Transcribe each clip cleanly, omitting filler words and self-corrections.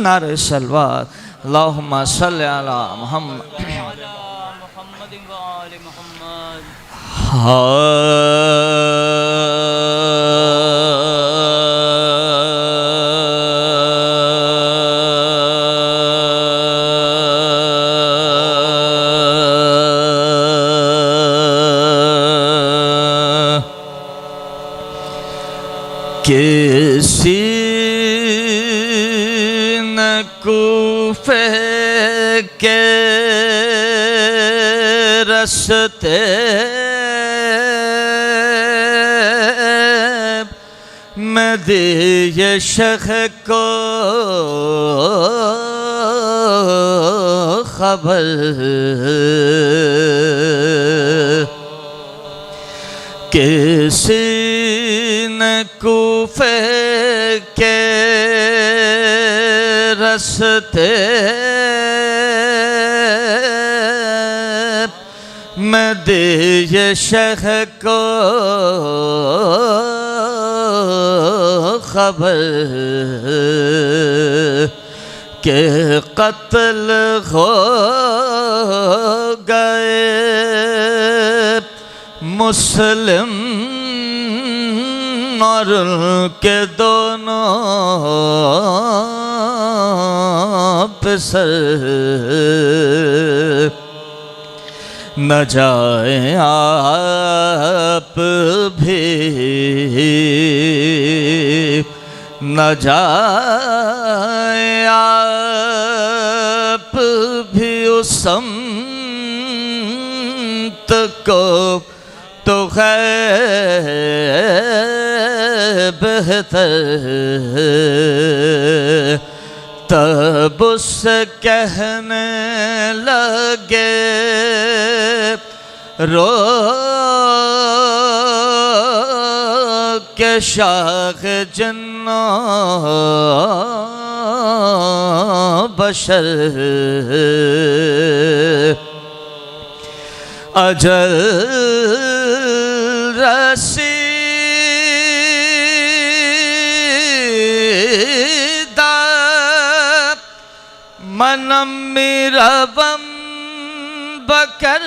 نعرہ سلوات اللہم صلی علی محمد کسی نے کوفے کے رستے میں دیے شیخ کو خبر کسی نے کوفے کے رستے میں دیے شیخ کو خبر کہ قتل ہو گئے مسلم اور ان کے دونوں پسر نہ جائیں آپ بھی نہ جائیں آپ بھی اس سمت کو تو ہے بہتر تب اس سے کہنے لگے رو کے شاخ جنوں بشر اجل رسیدہ منم ربم بکر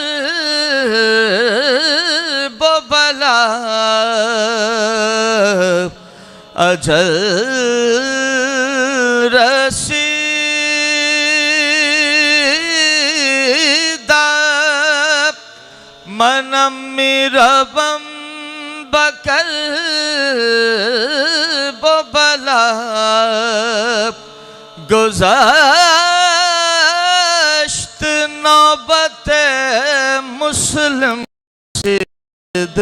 ببلا اجل رسیدہ منم ربم بکر ببلا گزشت نوبت مسلم سید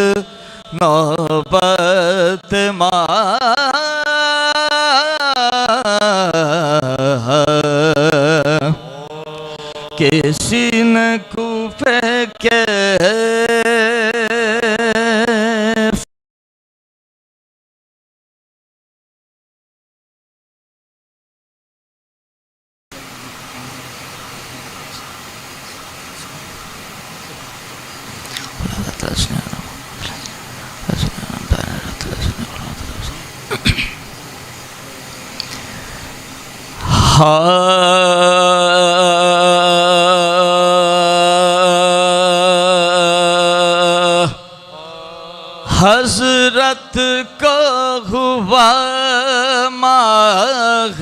نوبت کسی نے کوفے کے حضرت کو ہوا ماہ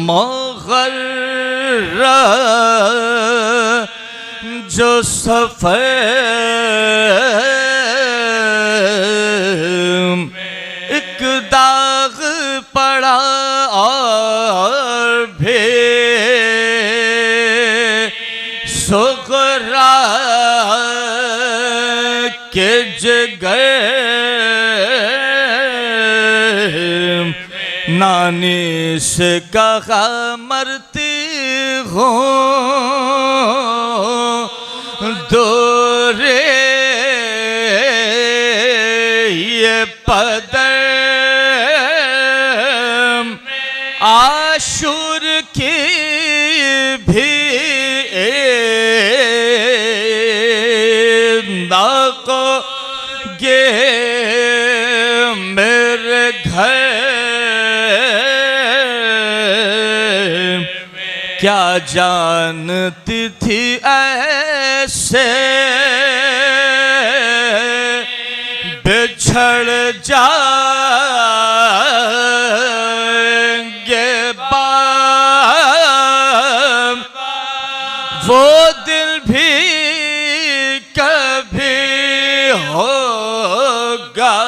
محرم جو صفحے ایک داغ پڑا اور بھی سغرا کے جگر نانی سے کہا مرتی ہوں دور یہ پدر عاشور کی بھی ناکو گے میرے گھر کیا جانتی تھی ایسے بچھڑ جائیں گے بام، وہ دل بھی کبھی ہوگا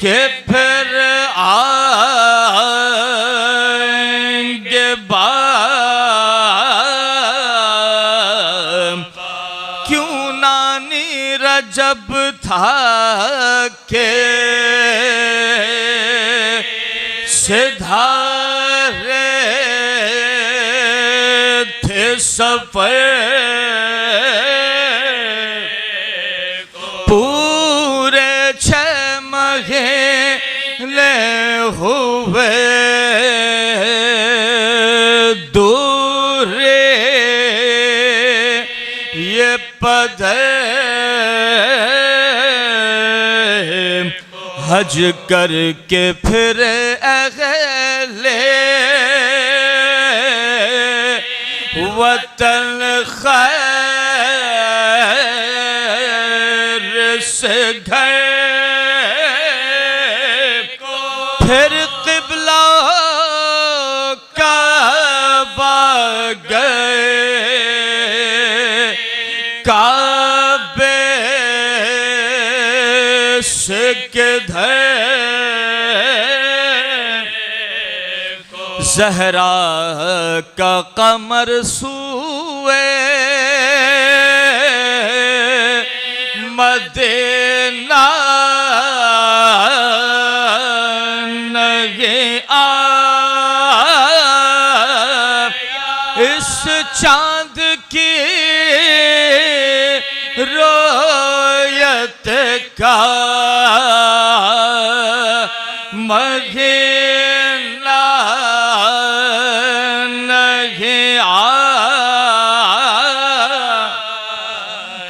کہ پھر آئیں گے بام۔ کیوں نانی رجب تھا کہ سدھارے تھے سفر، پورے 6 مہینے ہوئے دور یہ پدھر، حج کر کے پھر اہل وطن خیر سے گھر، پھر قبلہ کعبہ گئے، کعبے سے کدھر زہرا کا قمر سوئے مدینہ نہیں اس چاند کی رویت کا مہینہ نہیں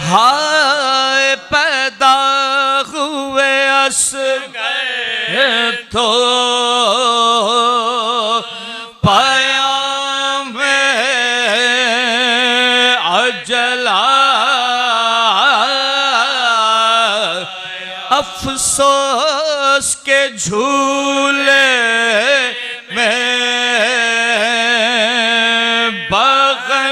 ہائے پیدا ہوئے اصغر تو پیام اجلا، افسوس کے جھولے میں بغل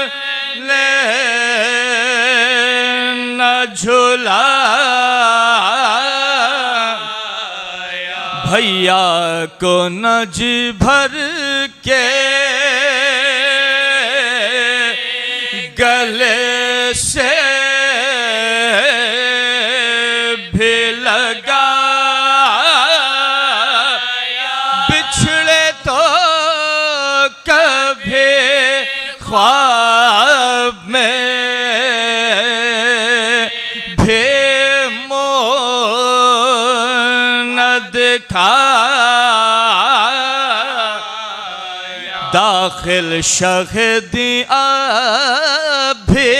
نہ جھولا، بھیا کو نہ جی بھر کے گلے سے بھی لگا، بچھڑے تو کبھی خواب میں بھی منہ نہ دکھا، داخل شہدی ابھی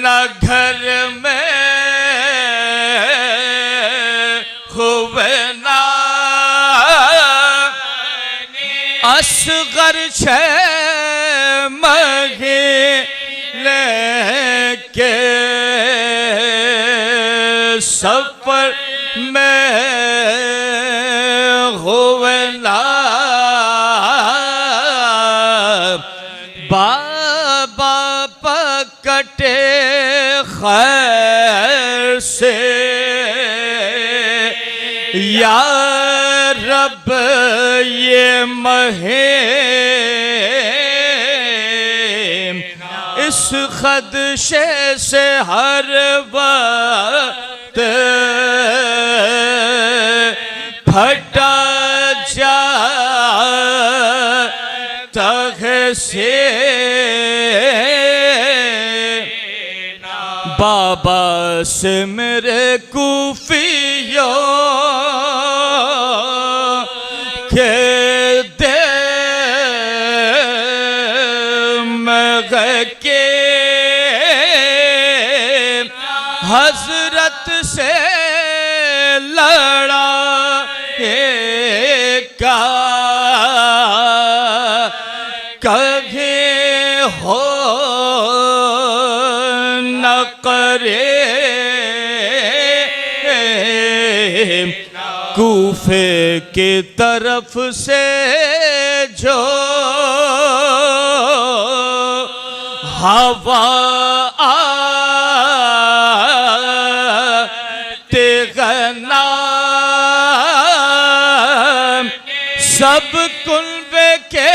نہ گھر میں ہوئے نا، اصغر 6 مہینے کے سفر میں ہوئے نا، بابا پکٹے خیر سے یا رب یہ مہم اس خدشے سے ہر وقت پھٹا جاتا ہے سے، بابا سے میرے کوفیوں کے دل میں کے حضرت سے لڑا قریب کوفے کی طرف سے جو ہوا آتے غنام سب کلبے کے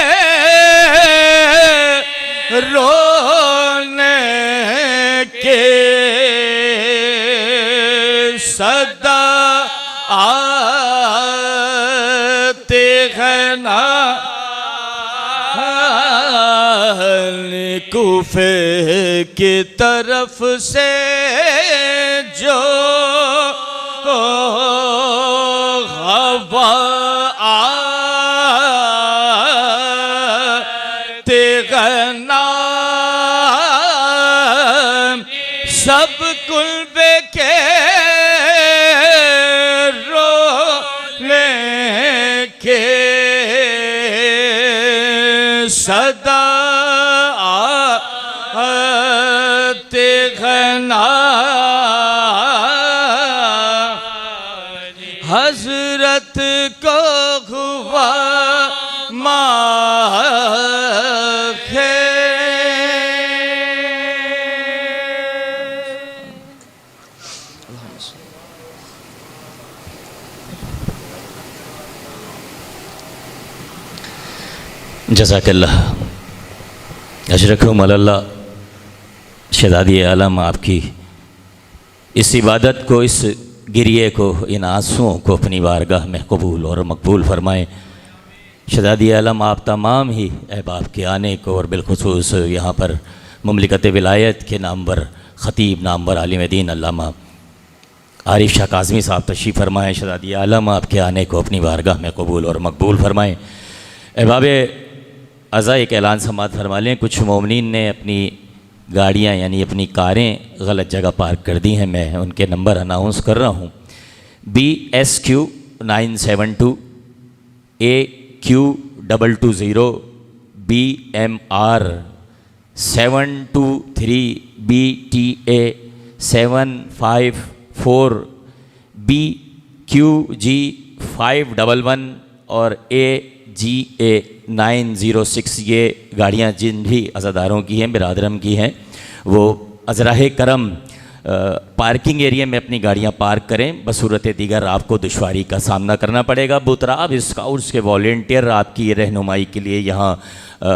رونے کے صدا آتے غنام کوفے کی طرف سے جو ہوا آتے غنام سب کلبے کے رونے کے صدا آتے غنام حضرت کو ہوا جزاک اللہ اجرکم اللہ۔ شہزادی عالم آپ کی اس عبادت کو، اس گریے کو، ان آنسوؤں کو اپنی بارگاہ میں قبول اور مقبول فرمائیں۔ شہزادی عالم آپ تمام ہی احباب کے آنے کو، اور بالخصوص یہاں پر مملکت ولایت کے نامور خطیب، نامور عالم دین علامہ عارف شاہ کاظمی صاحب تشریف فرمائیں۔ شہزادی عالم آپ کے آنے کو اپنی بارگاہ میں قبول اور مقبول فرمائیں۔ احباب عزا ایک اعلان سماعت فرما لیں۔ کچھ مومنین نے اپنی گاڑیاں یعنی اپنی کاریں غلط جگہ پارک کر دی ہیں، میں ان کے نمبر اناؤنس کر رہا ہوں۔ BSQ 972 AQ220 BMR 723 BTA 754 BQG 511 اور AGA 906 یہ گاڑیاں جن بھی عزاداروں کی ہیں، برادرم کی ہیں، وہ ازراہ کرم پارکنگ ایریا میں اپنی گاڑیاں پارک کریں۔ بصورت دیگر آپ کو دشواری کا سامنا کرنا پڑے گا۔ بوتراب اسکاؤٹس کے والنٹیئر آپ کی رہنمائی کے لیے یہاں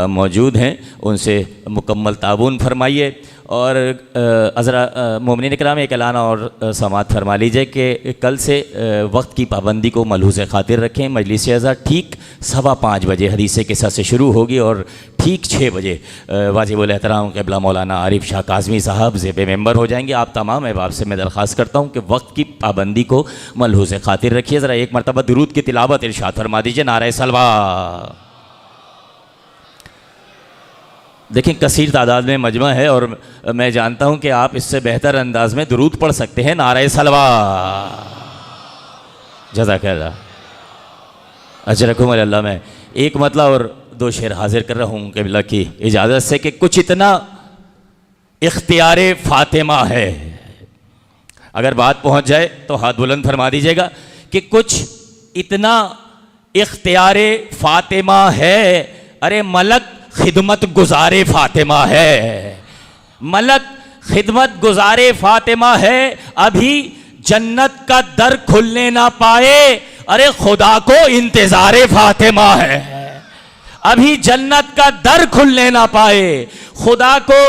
موجود ہیں، ان سے مکمل تعاون فرمائیے۔ اور مومنین کرام ایک اعلان اور سماعت فرما لیجئے کہ کل سے وقت کی پابندی کو ملحوظ خاطر رکھیں۔ مجلس عزا ٹھیک 5:15 بجے حدیث قصہ سے شروع ہوگی اور ٹھیک 6 بجے واجب الاحترام قبلہ مولانا عارف شاہ کاظمی صاحب زیب ممبر ہو جائیں گے۔ آپ تمام احباب سے میں درخواست کرتا ہوں کہ وقت کی پابندی کو ملحوظ خاطر رکھیے۔ ذرا ایک مرتبہ درود کی تلاوت ارشاد فرما دیجئے۔ نعرہ صلوات۔ دیکھیں کثیر تعداد میں مجمع ہے اور میں جانتا ہوں کہ آپ اس سے بہتر انداز میں درود پڑھ سکتے ہیں۔ نعرہ صلوات۔ جزاک اللہ اجرکم اللہ۔ میں ایک مطلب اور 2 شعر حاضر کر رہا ہوں قبلہ کی اجازت سے کہ کچھ اتنا اختیار فاطمہ ہے، اگر بات پہنچ جائے تو ہاتھ بلند فرما دیجیے گا کہ کچھ اتنا اختیار فاطمہ ہے، ارے ملک خدمت گزار فاطمہ ہے، ملک خدمت گزار فاطمہ ہے، ابھی جنت کا در کھلنے نہ پائے، ارے خدا کو انتظار فاطمہ ہے، ابھی جنت کا در کھلنے نہ پائے، خدا کو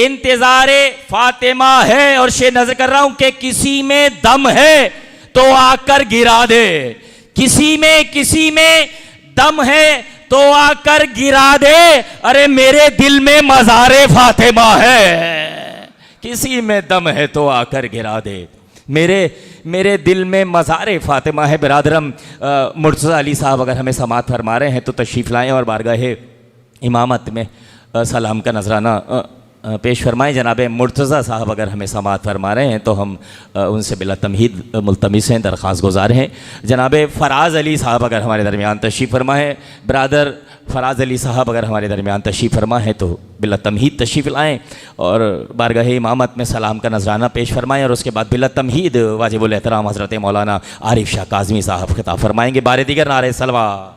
انتظار فاطمہ ہے۔ اور شعر نظر کر رہا ہوں کہ کسی میں دم ہے تو آ کر گرا دے، کسی میں دم ہے تو آ کر گرا دے، ارے میرے دل میں مزار فاطمہ ہے، کسی میں دم ہے تو آ کر گرا دے، میرے دل میں مزار فاطمہ ہے۔ برادرم مرتضی علی صاحب اگر ہمیں سماعت فرما رہے ہیں تو تشریف لائیں اور بارگاہ امامت میں سلام کا نذرانہ پیش فرمائیں جناب مرتضیٰ صاحب اگر ہمیں سماعت فرما رہے ہیں تو ہم ان سے بلا تمہید ملتمس ہیں، درخواست گزار ہیں۔ جناب فراز علی صاحب اگر ہمارے درمیان تشریف فرما ہے، برادر فراز علی صاحب اگر ہمارے درمیان تشریف فرما ہے تو بلا تمہید تشریف لائیں اور بارگاہ امامت میں سلام کا نذرانہ پیش فرمائیں، اور اس کے بعد بلا تمہید واجب الاحترام حضرت مولانا عارف شاہ کاظمی صاحب خطاب فرمائیں گے۔ بار دیگر نعرہ سلوہ۔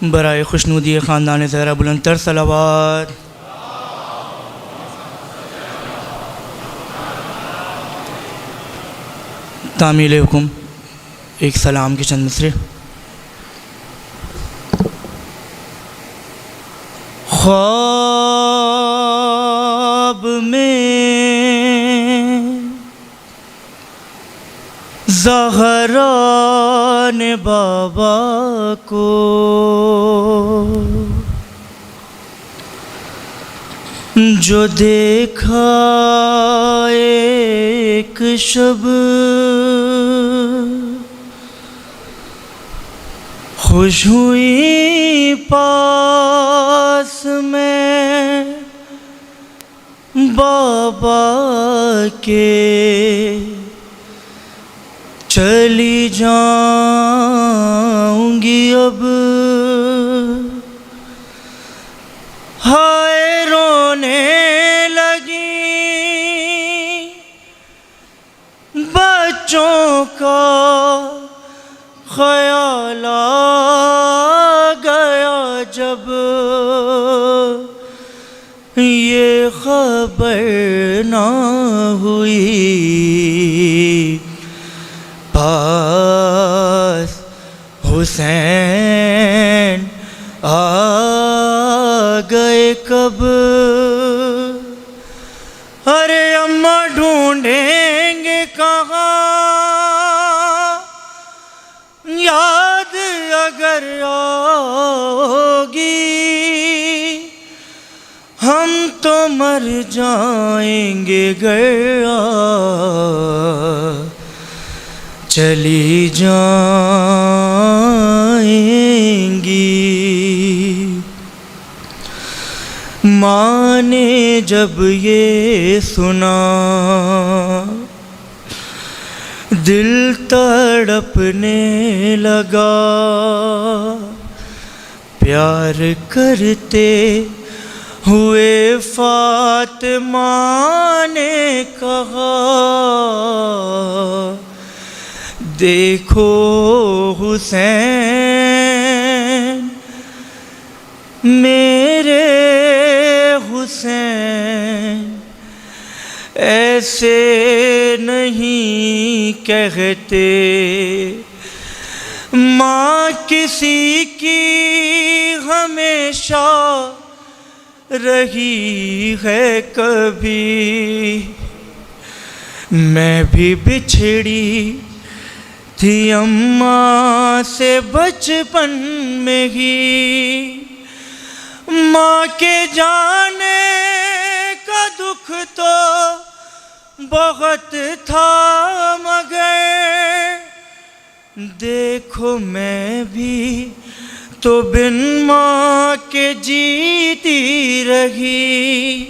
برائے خوشنودی خاندان زہرا بلند تر صلوات۔ تعمیل حکم ایک سلام کے چند مصرے۔ خواب میں زہرا نے بابا کو جو دیکھا ایک شب، خوش ہوئی پاس میں بابا کے، چلی جاؤں گی اب ہائے رونے لگی، بچوں کا خیال آ گیا جب، یہ خبر نہ ہوئی پاس حسین آ گئے کب، ارے اماں ڈھونڈیں گے کہاں، یاد اگر آؤگی ہم تو مر جائیں گے گر چلی جائیں گی۔ ماں نے جب یہ سنا دل تڑپنے لگا، پیار کرتے ہوئے فاطمہ نے کہا، دیکھو حسین میرے حسین ایسے نہیں کہتے، ماں کسی کی ہمیشہ رہی ہے کبھی، میں بھی بچھڑی تھی اماں سے بچپن میں ہی، ماں کے جانے کا دکھ تو بہت تھا، مگر دیکھو میں بھی تو بن ماں کے جیتی رہی،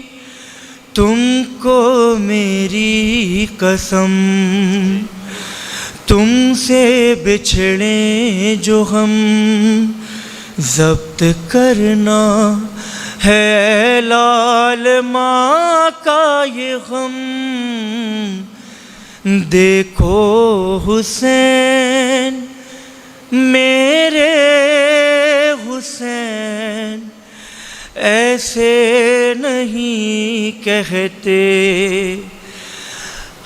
تم کو میری قسم تم سے بچھڑیں جو ہم، ضبط کرنا ہے لال ماں کا یہ غم، دیکھو حسین میرے حسین ایسے نہیں کہتے،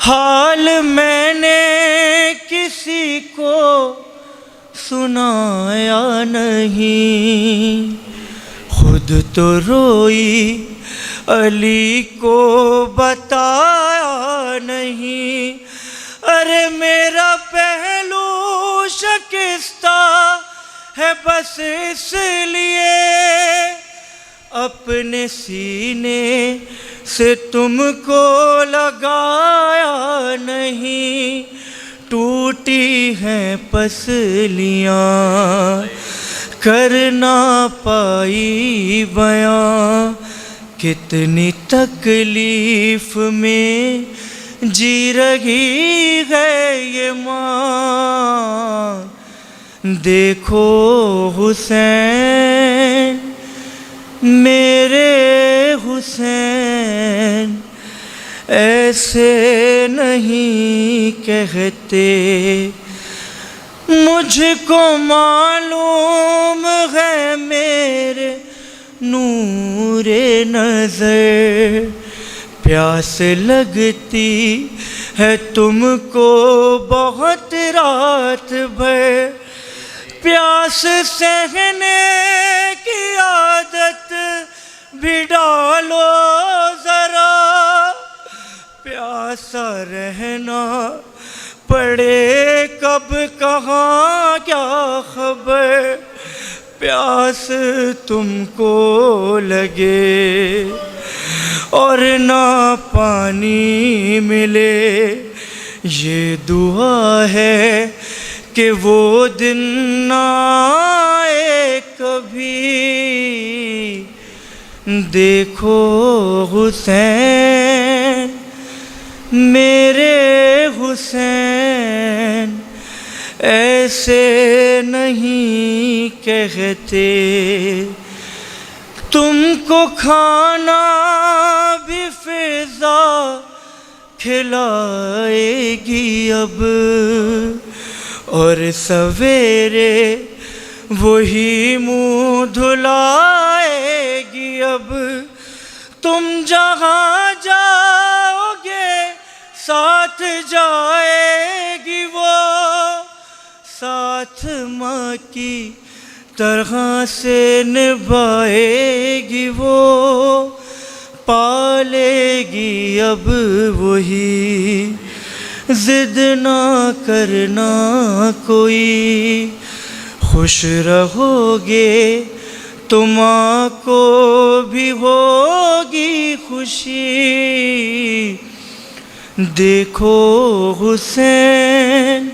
حال میں نے کسی کو سنایا نہیں، خود تو روئی علی کو بتایا نہیں، ارے میرا پہلو شکستہ ہے بس اس لیے، اپنے سینے سے تم کو لگایا نہیں، ٹوٹ ٹوٹی ہیں پسلیاں کر نہ پائی بیاں کتنی تکلیف میں جی رہی ہے یہ ماں دیکھو حسین میرے حسین ایسے نہیں کہتے مجھ کو معلوم ہے میرے نور نظر پیاس لگتی ہے تم کو بہت رات بھر پیاس سہنے کی عادت بھی ڈالو ذرا پیاسا رہنا پڑے کب کہاں کیا خبر پیاس تم کو لگے اور نہ پانی ملے یہ دعا ہے کہ وہ دن نہ آئے کبھی دیکھو حسین میرے حسین ایسے نہیں کہتے تم کو کھانا بھی فضا کھلائے گی اب اور سویرے وہی منہ دھلائے گی اب تم جہاں جاؤ گے ساتھ جائے گی وہ ساتھ ماں کی طرح سے نبھائے گی وہ پالے گی اب وہی ضد نہ کرنا کوئی خوش رہو گے تو ماں کو بھی ہوگی خوشی دیکھو حسین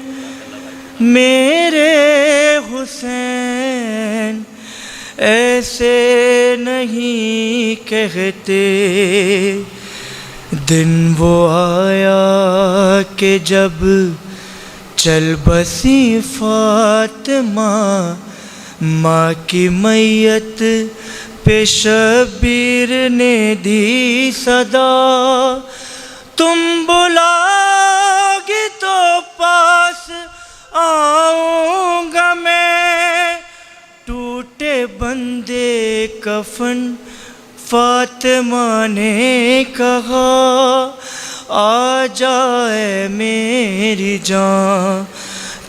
میرے حسین ایسے نہیں کہتے دن وہ آیا کہ جب چل بسی فاطمہ ماں کی میت پہ شبیر نے دی صدا تم بلاؤ گی تو پاس آؤں گا میں ٹوٹے بندے کفن فاطمہ نے کہا آ جائے میری جان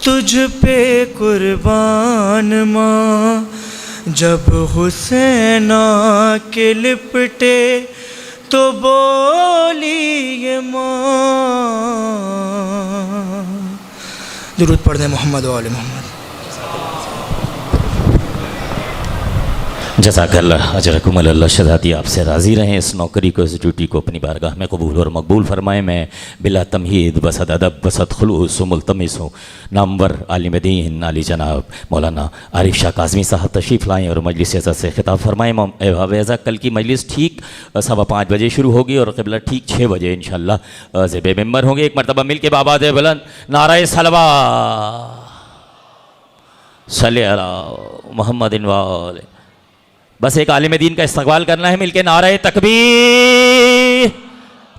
تجھ پہ قربان ماں جب حسین آ کے لپٹے تو بولی یہ ماں درود پڑھ دیں محمد و آل محمد جزاک اللہ اجرکم اللہ شہزادی آپ سے راضی رہیں اس نوکری کو اس ڈیوٹی کو اپنی بارگاہ میں قبول اور مقبول فرمائیں میں بلا تمہید بصد ادب بصد خلوص و ملتمس ہوں نامور عالم دین علی جناب مولانا عارف شاہ کاظمی صاحب تشریف لائیں اور مجلس عزت سے خطاب فرمائیں اعزا کل کی مجلس ٹھیک 5:15 بجے شروع ہوگی اور قبلہ ٹھیک 6 بجے انشاءاللہ زیب ممبر ہوں گے ایک مرتبہ مل کے بابا دے بلند نعرہ صلوات صلی علی محمد وآلہ بس ایک عالم دین کا استقبال کرنا ہے مل کے نعرہ تکبیر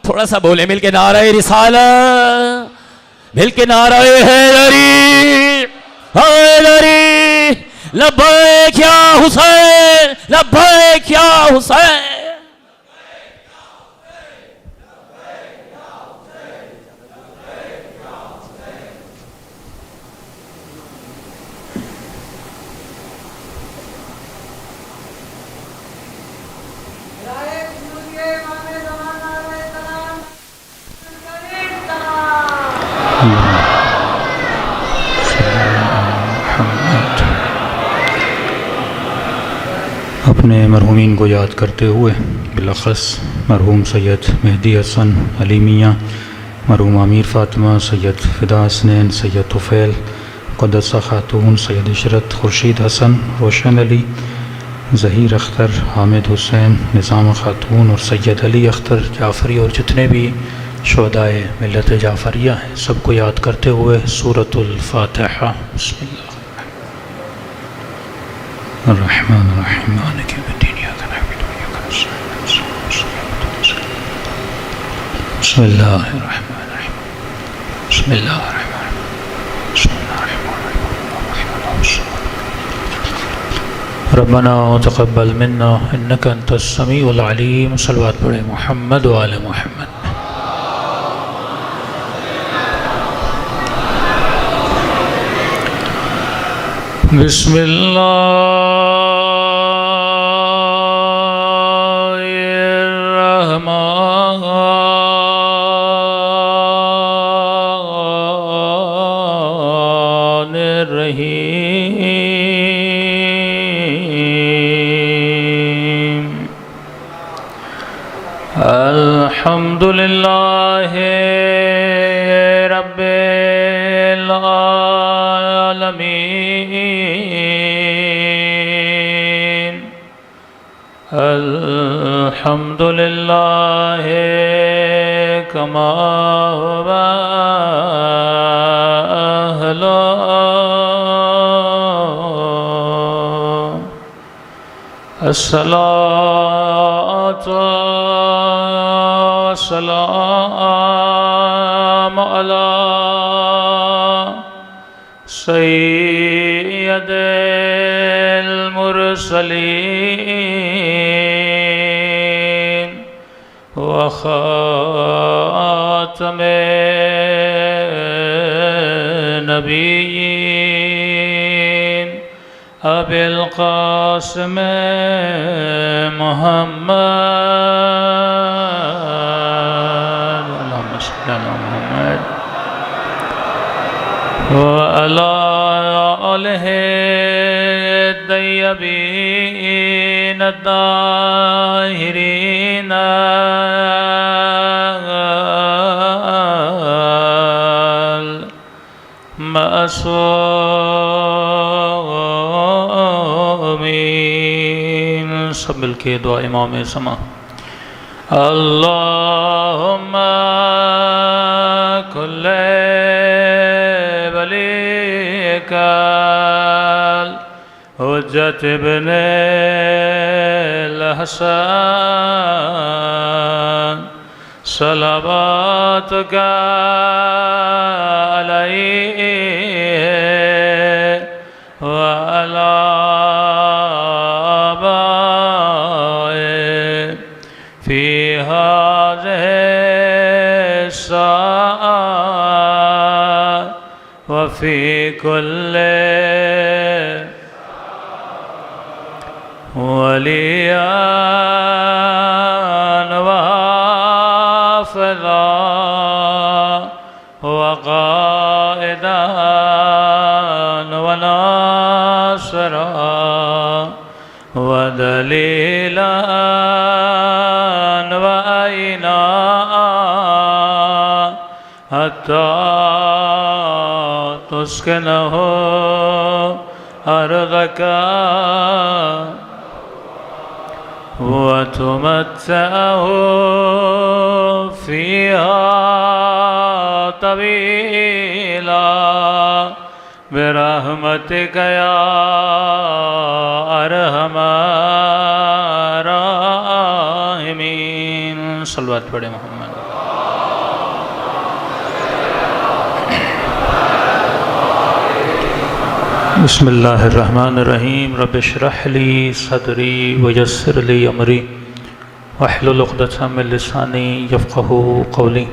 تھوڑا سا بولے مل کے نعرہ رسالت مل کے نعرہ حیدری حیدری لبیک یا حسین لبیک یا حسین اپنے مرحومین کو یاد کرتے ہوئے بالاخص مرحوم سید مہدی حسن علی میاں مرحوم امیر فاطمہ، سید فدا حسنین، سید طفیل، مقدسہ خاتون، سید عشرت، خورشید حسن، روشن علی، ظہیر اختر، حامد حسین، نظام خاتون اور سید علی اختر جعفری اور جتنے بھی شہدائے ملت جعفریہ ہیں سب کو یاد کرتے ہوئے سورۃ الفاتحہ۔ بسم اللہ الرحمن الرحیم مالک یوم الدین ایاک نعبد و ایاک نستعین بسم اللہ الرحمن الرحیم بسم اللہ الرحمن الرحیم بسم اللہ الرحمن الرحیم ربنا تقبل منا انک انت السمیع العلیم۔ صلوات پڑھیں محمد و آل محمد۔ بسم اللہ الرحمن الرحیم الحمد للہ رب العالمین الحمد للہ کما هو اہلہ الصلاۃ والسلام علی سید المرسلین وخاتم نبیین ابی القاسم محمد اللہم صلی علی محمد وعلی آلہ الطیبین الطاہرین المعصومین۔ سب مل کے دعا امام سما۔ اللہم کل ولیک حجت ابن الحسن صلواتک علیہ وعلی آبائہ فی هذه الساعة وفي كل وليان وحافظا وقائدا وناصرا ودليلا وعينا حتى تسكنه أرضك وتمتعه فيها طويلا برحمتك يا أرحم الراحمين۔ صلوات پڑھیں محمد۔ بسم اللہ الرحمن الرحیم رب اشرح لی صدری ویسر لی امری واحلل عقدۃ من لسانی یفقهوا قولی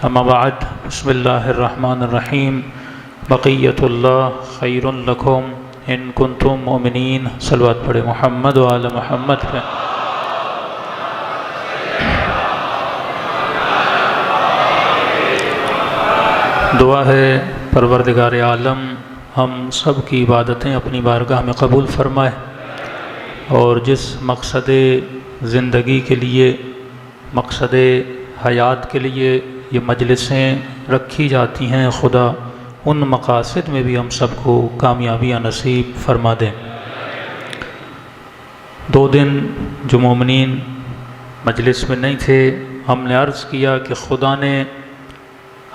اما بعد بسم اللہ الرحمن الرحیم بقیت اللہ خیر لکم ان کنتم مؤمنین۔ صلوات پڑھیں محمد و آل محمد پہ۔ دعا ہے پروردگار عالم ہم سب کی عبادتیں اپنی بارگاہ میں قبول فرمائے اور جس مقصد زندگی کے لیے، مقصد حیات کے لیے یہ مجلسیں رکھی جاتی ہیں، خدا ان مقاصد میں بھی ہم سب کو کامیابیاں نصیب فرما دیں۔ 2 دن جو مومنین مجلس میں نہیں تھے، ہم نے عرض کیا کہ خدا نے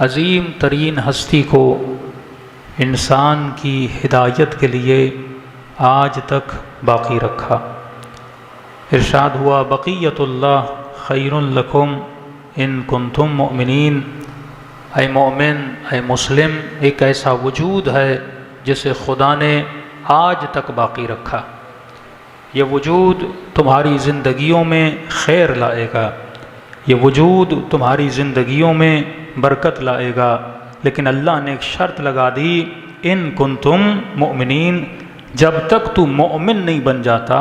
عظیم ترین ہستی کو انسان کی ہدایت کے لیے آج تک باقی رکھا۔ ارشاد ہوا بقیت اللہ خیر لکم ان کنتم مؤمنین، اے مومن، اے مسلم، ایک ایسا وجود ہے جسے خدا نے آج تک باقی رکھا۔ یہ وجود تمہاری زندگیوں میں خیر لائے گا، یہ وجود تمہاری زندگیوں میں برکت لائے گا، لیکن اللہ نے ایک شرط لگا دی، ان کنتم مؤمنین، جب تک تو مومن نہیں بن جاتا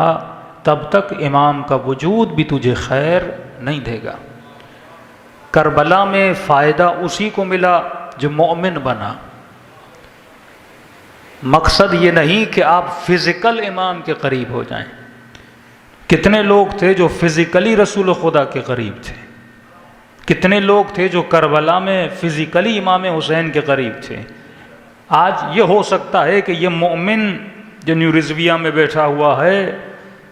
تب تک امام کا وجود بھی تجھے خیر نہیں دے گا۔ کربلا میں فائدہ اسی کو ملا جو مومن بنا۔ مقصد یہ نہیں کہ آپ فزیکل امام کے قریب ہو جائیں۔ کتنے لوگ تھے جو فزیکلی رسول خدا کے قریب تھے، کتنے لوگ تھے جو کربلا میں فزیکلی امام حسین کے قریب تھے۔ آج یہ ہو سکتا ہے کہ یہ مومن جو نیو رضویہ میں بیٹھا ہوا ہے،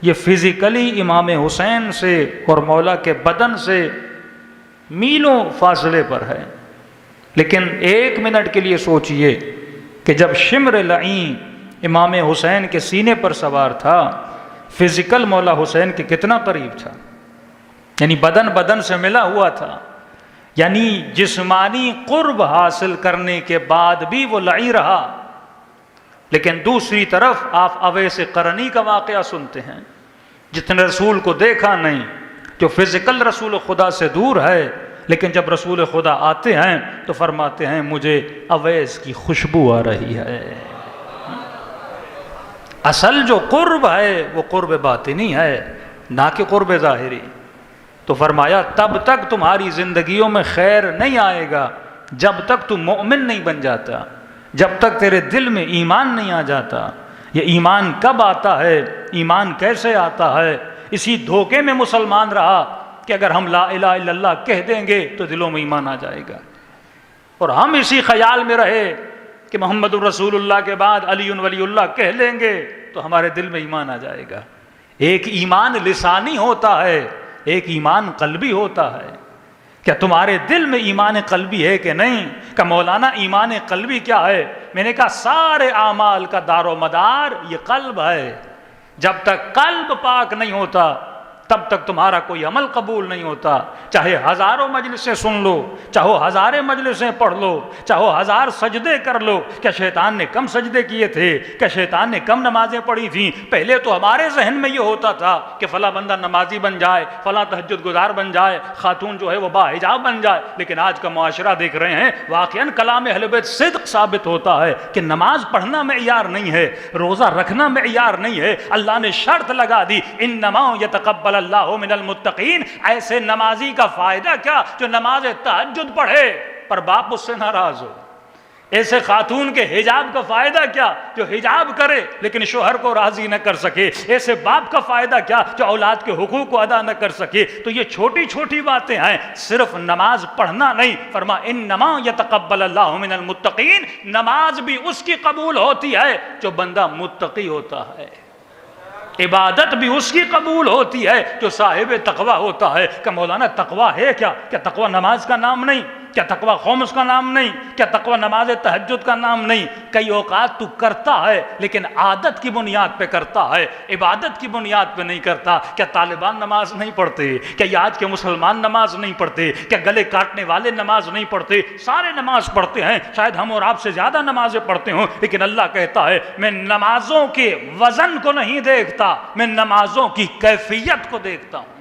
یہ فزیکلی امام حسین سے اور مولا کے بدن سے میلوں فاصلے پر ہے، لیکن 1 منٹ کے لیے سوچئے کہ جب شمر لعین امام حسین کے سینے پر سوار تھا، فزیکل مولا حسین کے کتنا قریب تھا، یعنی بدن بدن سے ملا ہوا تھا، یعنی جسمانی قرب حاصل کرنے کے بعد بھی وہ لعی رہا۔ لیکن دوسری طرف آپ اویس قرنی کا واقعہ سنتے ہیں، جس نے رسول کو دیکھا نہیں، جو فزیکل رسول خدا سے دور ہے، لیکن جب رسول خدا آتے ہیں تو فرماتے ہیں مجھے اویس کی خوشبو آ رہی ہے۔ اصل جو قرب ہے وہ قرب باطنی ہے، نہ کہ قرب ظاہری۔ تو فرمایا تب تک تمہاری زندگیوں میں خیر نہیں آئے گا جب تک تم مومن نہیں بن جاتا، جب تک تیرے دل میں ایمان نہیں آ جاتا۔ یہ ایمان کب آتا ہے، ایمان کیسے آتا ہے؟ اسی دھوکے میں مسلمان رہا کہ اگر ہم لا الہ الا اللہ کہہ دیں گے تو دلوں میں ایمان آ جائے گا، اور ہم اسی خیال میں رہے کہ محمد الرسول اللہ کے بعد علی ولی اللہ کہہ لیں گے تو ہمارے دل میں ایمان آ جائے گا۔ ایک ایمان لسانی ہوتا ہے، ایک ایمان قلبی ہوتا ہے۔ کیا تمہارے دل میں ایمان قلبی ہے کہ نہیں؟ کہ مولانا ایمان قلبی کیا ہے؟ میں نے کہا سارے اعمال کا دار و مدار یہ قلب ہے۔ جب تک قلب پاک نہیں ہوتا تب تک تمہارا کوئی عمل قبول نہیں ہوتا، چاہے ہزاروں مجلسیں سن لو، چاہو ہزاریں مجلسیں پڑھ لو، چاہو 1000 سجدے کر لو۔ کیا شیطان نے کم سجدے کیے تھے؟ کیا شیطان نے کم نمازیں پڑھی تھیں؟ پہلے تو ہمارے ذہن میں یہ ہوتا تھا کہ فلاں بندہ نمازی بن جائے، فلاں تہجد گزار بن جائے، خاتون جو ہے وہ باحجاب بن جائے، لیکن آج کا معاشرہ دیکھ رہے ہیں واقعاً کلام اہل بیت صدق ثابت ہوتا ہے کہ نماز پڑھنا معیار نہیں ہے، روزہ رکھنا معیار نہیں ہے۔ اللہ نے شرط لگا دی انما یتقبل اللہ من المتقین۔ ایسے نمازی کا فائدہ کیا جو نماز تہجد پڑھے پر باپ اس سے ناراض ہو؟ ایسے خاتون کے حجاب کا فائدہ کیا جو حجاب کرے لیکن شوہر کو راضی نہ کر سکے؟ ایسے باپ کا فائدہ کیا جو اولاد کے حقوق کو ادا نہ کر سکے؟ تو یہ چھوٹی چھوٹی باتیں ہیں، صرف نماز پڑھنا نہیں۔ فرما انما یتقبل اللہ من المتقین، نماز بھی اس کی قبول ہوتی ہے جو بندہ متقی ہوتا ہے، عبادت بھی اس کی قبول ہوتی ہے جو صاحب تقوی ہوتا ہے۔ کہ مولانا تقوی ہے کیا؟ کیا تقوی نماز کا نام نہیں؟ کیا تقوی خمس کا نام نہیں؟ کیا تقوی نماز تہجد کا نام نہیں؟ کئی اوقات تو کرتا ہے لیکن عادت کی بنیاد پہ کرتا ہے، عبادت کی بنیاد پہ نہیں کرتا۔ کیا طالبان نماز نہیں پڑھتے؟ کیا یہ آج کے مسلمان نماز نہیں پڑھتے؟ کیا گلے کاٹنے والے نماز نہیں پڑھتے؟ سارے نماز پڑھتے ہیں، شاید ہم اور آپ سے زیادہ نمازیں پڑھتے ہوں، لیکن اللہ کہتا ہے میں نمازوں کے وزن کو نہیں دیکھتا، میں نمازوں کی کیفیت کو دیکھتا ہوں۔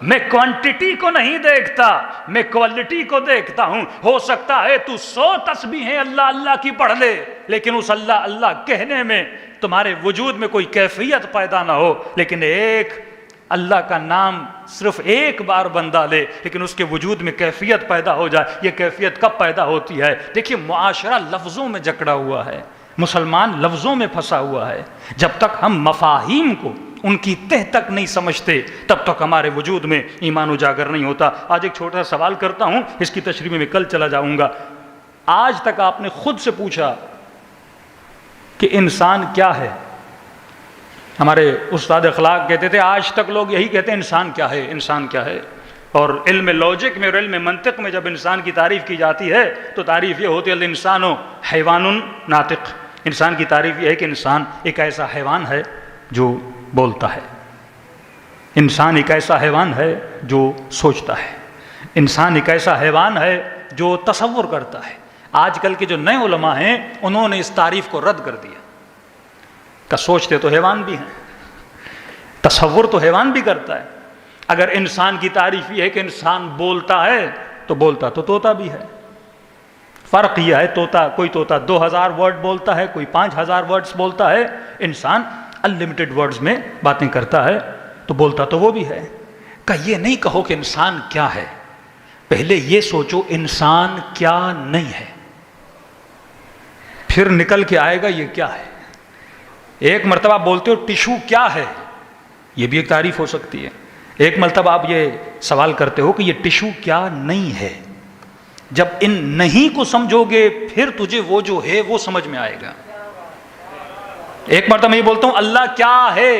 میں کوانٹٹی کو نہیں دیکھتا، میں کوالٹی کو دیکھتا ہوں۔ ہو سکتا ہے تو 100 تسبیحیں اللہ اللہ کی پڑھ لے، لیکن اس اللہ اللہ کہنے میں تمہارے وجود میں کوئی کیفیت پیدا نہ ہو، لیکن ایک اللہ کا نام صرف ایک بار بندہ لے لیکن اس کے وجود میں کیفیت پیدا ہو جائے۔ یہ کیفیت کب پیدا ہوتی ہے؟ دیکھیے معاشرہ لفظوں میں جکڑا ہوا ہے، مسلمان لفظوں میں پھنسا ہوا ہے۔ جب تک ہم مفاہیم کو ان کی تہ تک نہیں سمجھتے تب تک ہمارے وجود میں ایمان اجاگر نہیں ہوتا۔ آج ایک چھوٹا سا سوال کرتا ہوں، اس کی تشریح میں کل چلا جاؤں گا۔ آج تک آپ نے خود سے پوچھا کہ انسان کیا ہے؟ ہمارے استاد اخلاق کہتے تھے آج تک لوگ یہی کہتے ہیں انسان کیا ہے، انسان کیا ہے۔ اور علم لاجک میں اور علم منطق میں جب انسان کی تعریف کی جاتی ہے تو تعریف یہ ہوتی ہے الانسان حیوان ناطق۔ انسان کی تعریف یہ ہے کہ انسان ایک ایسا حیوان ہے جو بولتا ہے، انسان ایک ایسا حیوان ہے جو سوچتا ہے، انسان ایک ایسا حیوان ہے جو تصور کرتا ہے۔ آج کل کے جو نئے علماء ہیں انہوں نے اس تعریف کو رد کر دیا کہ سوچتے تو حیوان بھی ہیں، تصور تو حیوان بھی کرتا ہے۔ اگر انسان کی تعریف یہ ہے کہ انسان بولتا ہے تو بولتا تو طوطا بھی ہے۔ فرق یہ ہے طوطا، کوئی طوطا 2000 ورڈ بولتا ہے، کوئی 5000 ورڈز بولتا ہے، انسان انلمیٹڈ ورڈز میں باتیں کرتا ہے، تو بولتا تو وہ بھی ہے۔ کہ یہ نہیں کہو کہ انسان کیا ہے، پہلے یہ سوچو انسان کیا نہیں ہے، پھر نکل کے آئے گا یہ کیا ہے۔ ایک مرتبہ بولتے ہو ٹشو کیا ہے، یہ بھی ایک تعریف ہو سکتی ہے۔ ایک مرتبہ آپ یہ سوال کرتے ہو کہ یہ ٹشو کیا نہیں ہے۔ جب ان نہیں کو سمجھو گے پھر تجھے وہ جو ہے وہ سمجھ میں آئے گا۔ ایک مرتبہ میں یہ بولتا ہوں اللہ کیا ہے،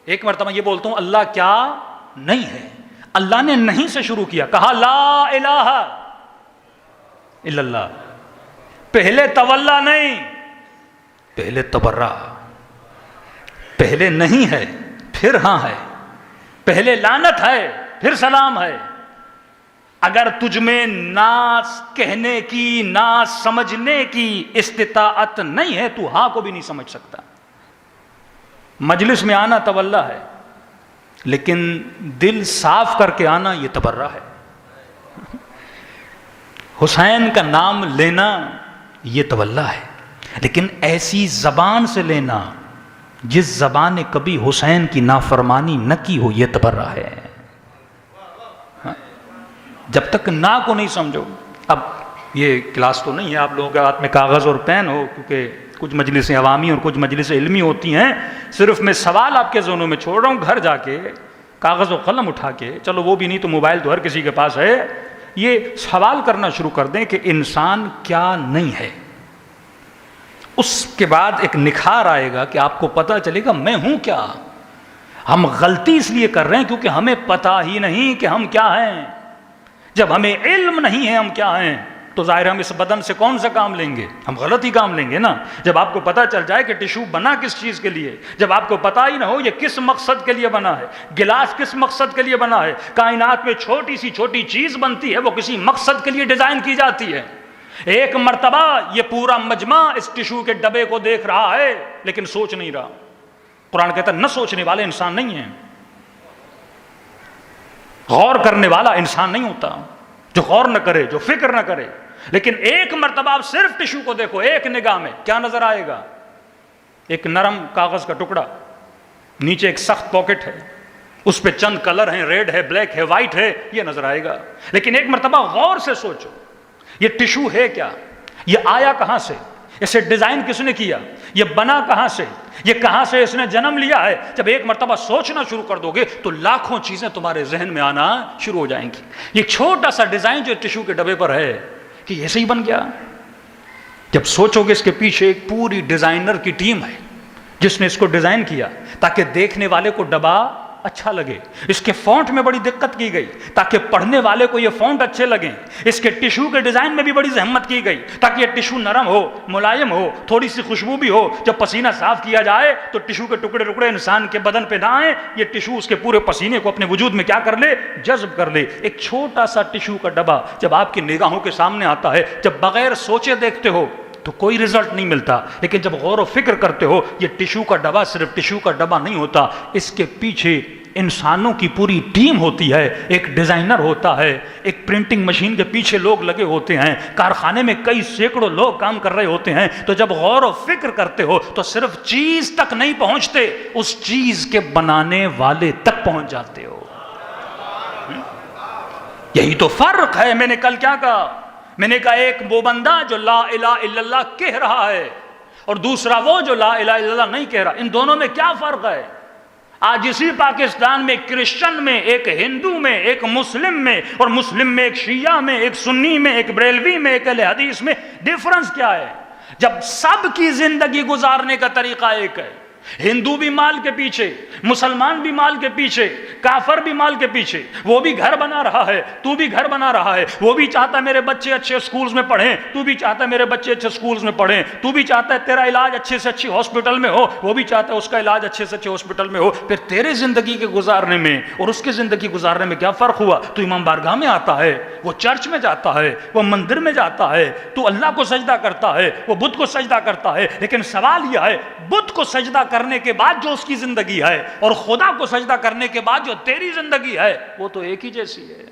ایک مرتبہ یہ بولتا ہوں اللہ کیا نہیں ہے۔ اللہ نے نہیں سے شروع کیا، کہا لا الہ الا اللہ، پہلے تولا نہیں، پہلے تبرا، پہلے نہیں ہے پھر ہاں ہے، پہلے لعنت ہے پھر سلام ہے۔ اگر تجھ میں نہ کہنے کی نہ سمجھنے کی استطاعت نہیں ہے تو ہاں کو بھی نہیں سمجھ سکتا۔ مجلس میں آنا تولا ہے، لیکن دل صاف کر کے آنا یہ تبرہ ہے۔ حسین کا نام لینا یہ تولا ہے، لیکن ایسی زبان سے لینا جس زبان نے کبھی حسین کی نافرمانی نہ کی ہو یہ تبرہ ہے۔ جب تک نا کو نہیں سمجھو، اب یہ کلاس تو نہیں ہے آپ لوگوں کے ہاتھ میں کاغذ اور پین ہو، کیونکہ کچھ مجلسیں عوامی اور کچھ مجلسیں علمی ہوتی ہیں، صرف میں سوال آپ کے ذہنوں میں چھوڑ رہا ہوں، گھر جا کے کاغذ و قلم اٹھا کے، چلو وہ بھی نہیں تو موبائل تو ہر کسی کے پاس ہے، یہ سوال کرنا شروع کر دیں کہ انسان کیا نہیں ہے۔ اس کے بعد ایک نکھار آئے گا کہ آپ کو پتہ چلے گا میں ہوں کیا۔ ہم غلطی اس لیے کر رہے ہیں کیونکہ ہمیں پتہ ہی نہیں کہ ہم کیا ہیں۔ جب ہمیں علم نہیں ہے ہم کیا ہیں تو ظاہر ہم اس بدن سے کون سا کام لیں گے، ہم غلط ہی کام لیں گے نا۔ جب آپ کو پتہ چل جائے کہ ٹشو بنا کس چیز کے لیے، جب آپ کو پتہ ہی نہ ہو یہ کس مقصد کے لیے بنا ہے، گلاس کس مقصد کے لیے بنا ہے، کائنات میں چھوٹی سی چھوٹی چیز بنتی ہے وہ کسی مقصد کے لیے ڈیزائن کی جاتی ہے۔ ایک مرتبہ یہ پورا مجمع اس ٹشو کے ڈبے کو دیکھ رہا ہے لیکن سوچ نہیں رہا۔ قرآن کہتا ہے نہ سوچنے والے انسان نہیں ہیں، غور کرنے والا انسان نہیں ہوتا، جو غور نہ کرے، جو فکر نہ کرے۔ لیکن ایک مرتبہ آپ صرف ٹشو کو دیکھو، ایک نگاہ میں کیا نظر آئے گا؟ ایک نرم کاغذ کا ٹکڑا، نیچے ایک سخت پاکٹ ہے، اس پہ چند کلر ہیں، ریڈ ہے، بلیک ہے، وائٹ ہے، یہ نظر آئے گا۔ لیکن ایک مرتبہ غور سے سوچو یہ ٹشو ہے کیا، یہ آیا کہاں سے، اسے ڈیزائن کس نے کیا، یہ بنا کہاں سے، یہ کہاں سے اس نے جنم لیا ہے۔ جب ایک مرتبہ سوچنا شروع کر دو گے تو لاکھوں چیزیں تمہارے ذہن میں آنا شروع ہو جائیں گی۔ یہ چھوٹا سا ڈیزائن جو ٹشو کے ڈبے پر ہے کہ ایسے ہی بن گیا، جب سوچو گے اس کے پیچھے ایک پوری ڈیزائنر کی ٹیم ہے جس نے اس کو ڈیزائن کیا تاکہ دیکھنے والے کو ڈبا اچھا لگے۔ اس کے فونٹ میں بڑی دقت کی گئی تاکہ پڑھنے والے کو یہ فونٹ اچھے لگیں۔ اس کے ٹشو کے ڈیزائن میں بھی بڑی زحمت کی گئی تاکہ یہ ٹشو نرم ہو، ملائم ہو، تھوڑی سی خوشبو بھی ہو۔ جب پسینہ صاف کیا جائے تو ٹشو کے ٹکڑے ٹکڑے انسان کے بدن پہ نہ آئیں، یہ ٹشو اس کے پورے پسینے کو اپنے وجود میں کیا کر لے، جذب کر لے۔ ایک چھوٹا سا ٹشو کا ڈبا جب آپ کی نگاہوں کے سامنے آتا ہے، جب بغیر سوچے دیکھتے ہو تو کوئی رزلٹ نہیں ملتا، لیکن جب غور و فکر کرتے ہو یہ ٹشو کا ڈبا صرف ٹشو کا ڈبا نہیں ہوتا، اس کے پیچھے انسانوں کی پوری ٹیم ہوتی ہے، ایک ڈیزائنر ہوتا ہے، ایک پرنٹنگ مشین کے پیچھے لوگ لگے ہوتے ہیں، کارخانے میں کئی سینکڑوں لوگ کام کر رہے ہوتے ہیں۔ تو جب غور و فکر کرتے ہو تو صرف چیز تک نہیں پہنچتے، اس چیز کے بنانے والے تک پہنچ جاتے ہو۔ یہی تو فرق ہے۔ میں نے کل کیا کہا؟ میں نے کہا ایک وہ بندہ جو لا الہ الا اللہ کہہ رہا ہے اور دوسرا وہ جو لا الہ الا اللہ نہیں کہہ رہا، ان دونوں میں کیا فرق ہے؟ آج اسی پاکستان میں کرسچن میں، ایک ہندو میں، ایک مسلم میں، اور مسلم میں ایک شیعہ میں، ایک سنی میں، ایک بریلوی میں، ایک اہل حدیث میں ڈیفرنس کیا ہے؟ جب سب کی زندگی گزارنے کا طریقہ ایک ہے. ہندو بھی مال کے پیچھے، مسلمان بھی مال کے پیچھے، کافر بھی مال کے پیچھے. وہ بھی گھر بنا رہا ہے، تو بھی گھر بنا رہا ہے. وہ بھی چاہتا ہے میرے بچے اچھے سکولز میں پڑھیں، تو بھی چاہتا ہے میرے بچے اچھے سکولز میں پڑھیں. تو بھی چاہتا ہے تیرا علاج اچھے سے اچھی ہاسپٹل میں ہو، وہ بھی چاہتا ہے اس کا علاج اچھے سے اچھے ہاسپٹل میں ہو. پھر تیرے زندگی کے گزارنے میں اور اس کی زندگی گزارنے میں کیا فرق ہوا؟ تو امام بارگاہ میں آتا ہے، وہ چرچ میں جاتا ہے، وہ مندر میں جاتا ہے، تو اللہ کو سجدہ کرتا ہے، وہ بدھ کو سجدہ کرتا ہے. لیکن سوال یہ ہے، بدھ کو سجدہ کرنے کے بعد جو اس کی زندگی ہے اور خدا کو سجدہ کرنے کے بعد جو تیری زندگی ہے، وہ تو ایک ہی جیسی ہے.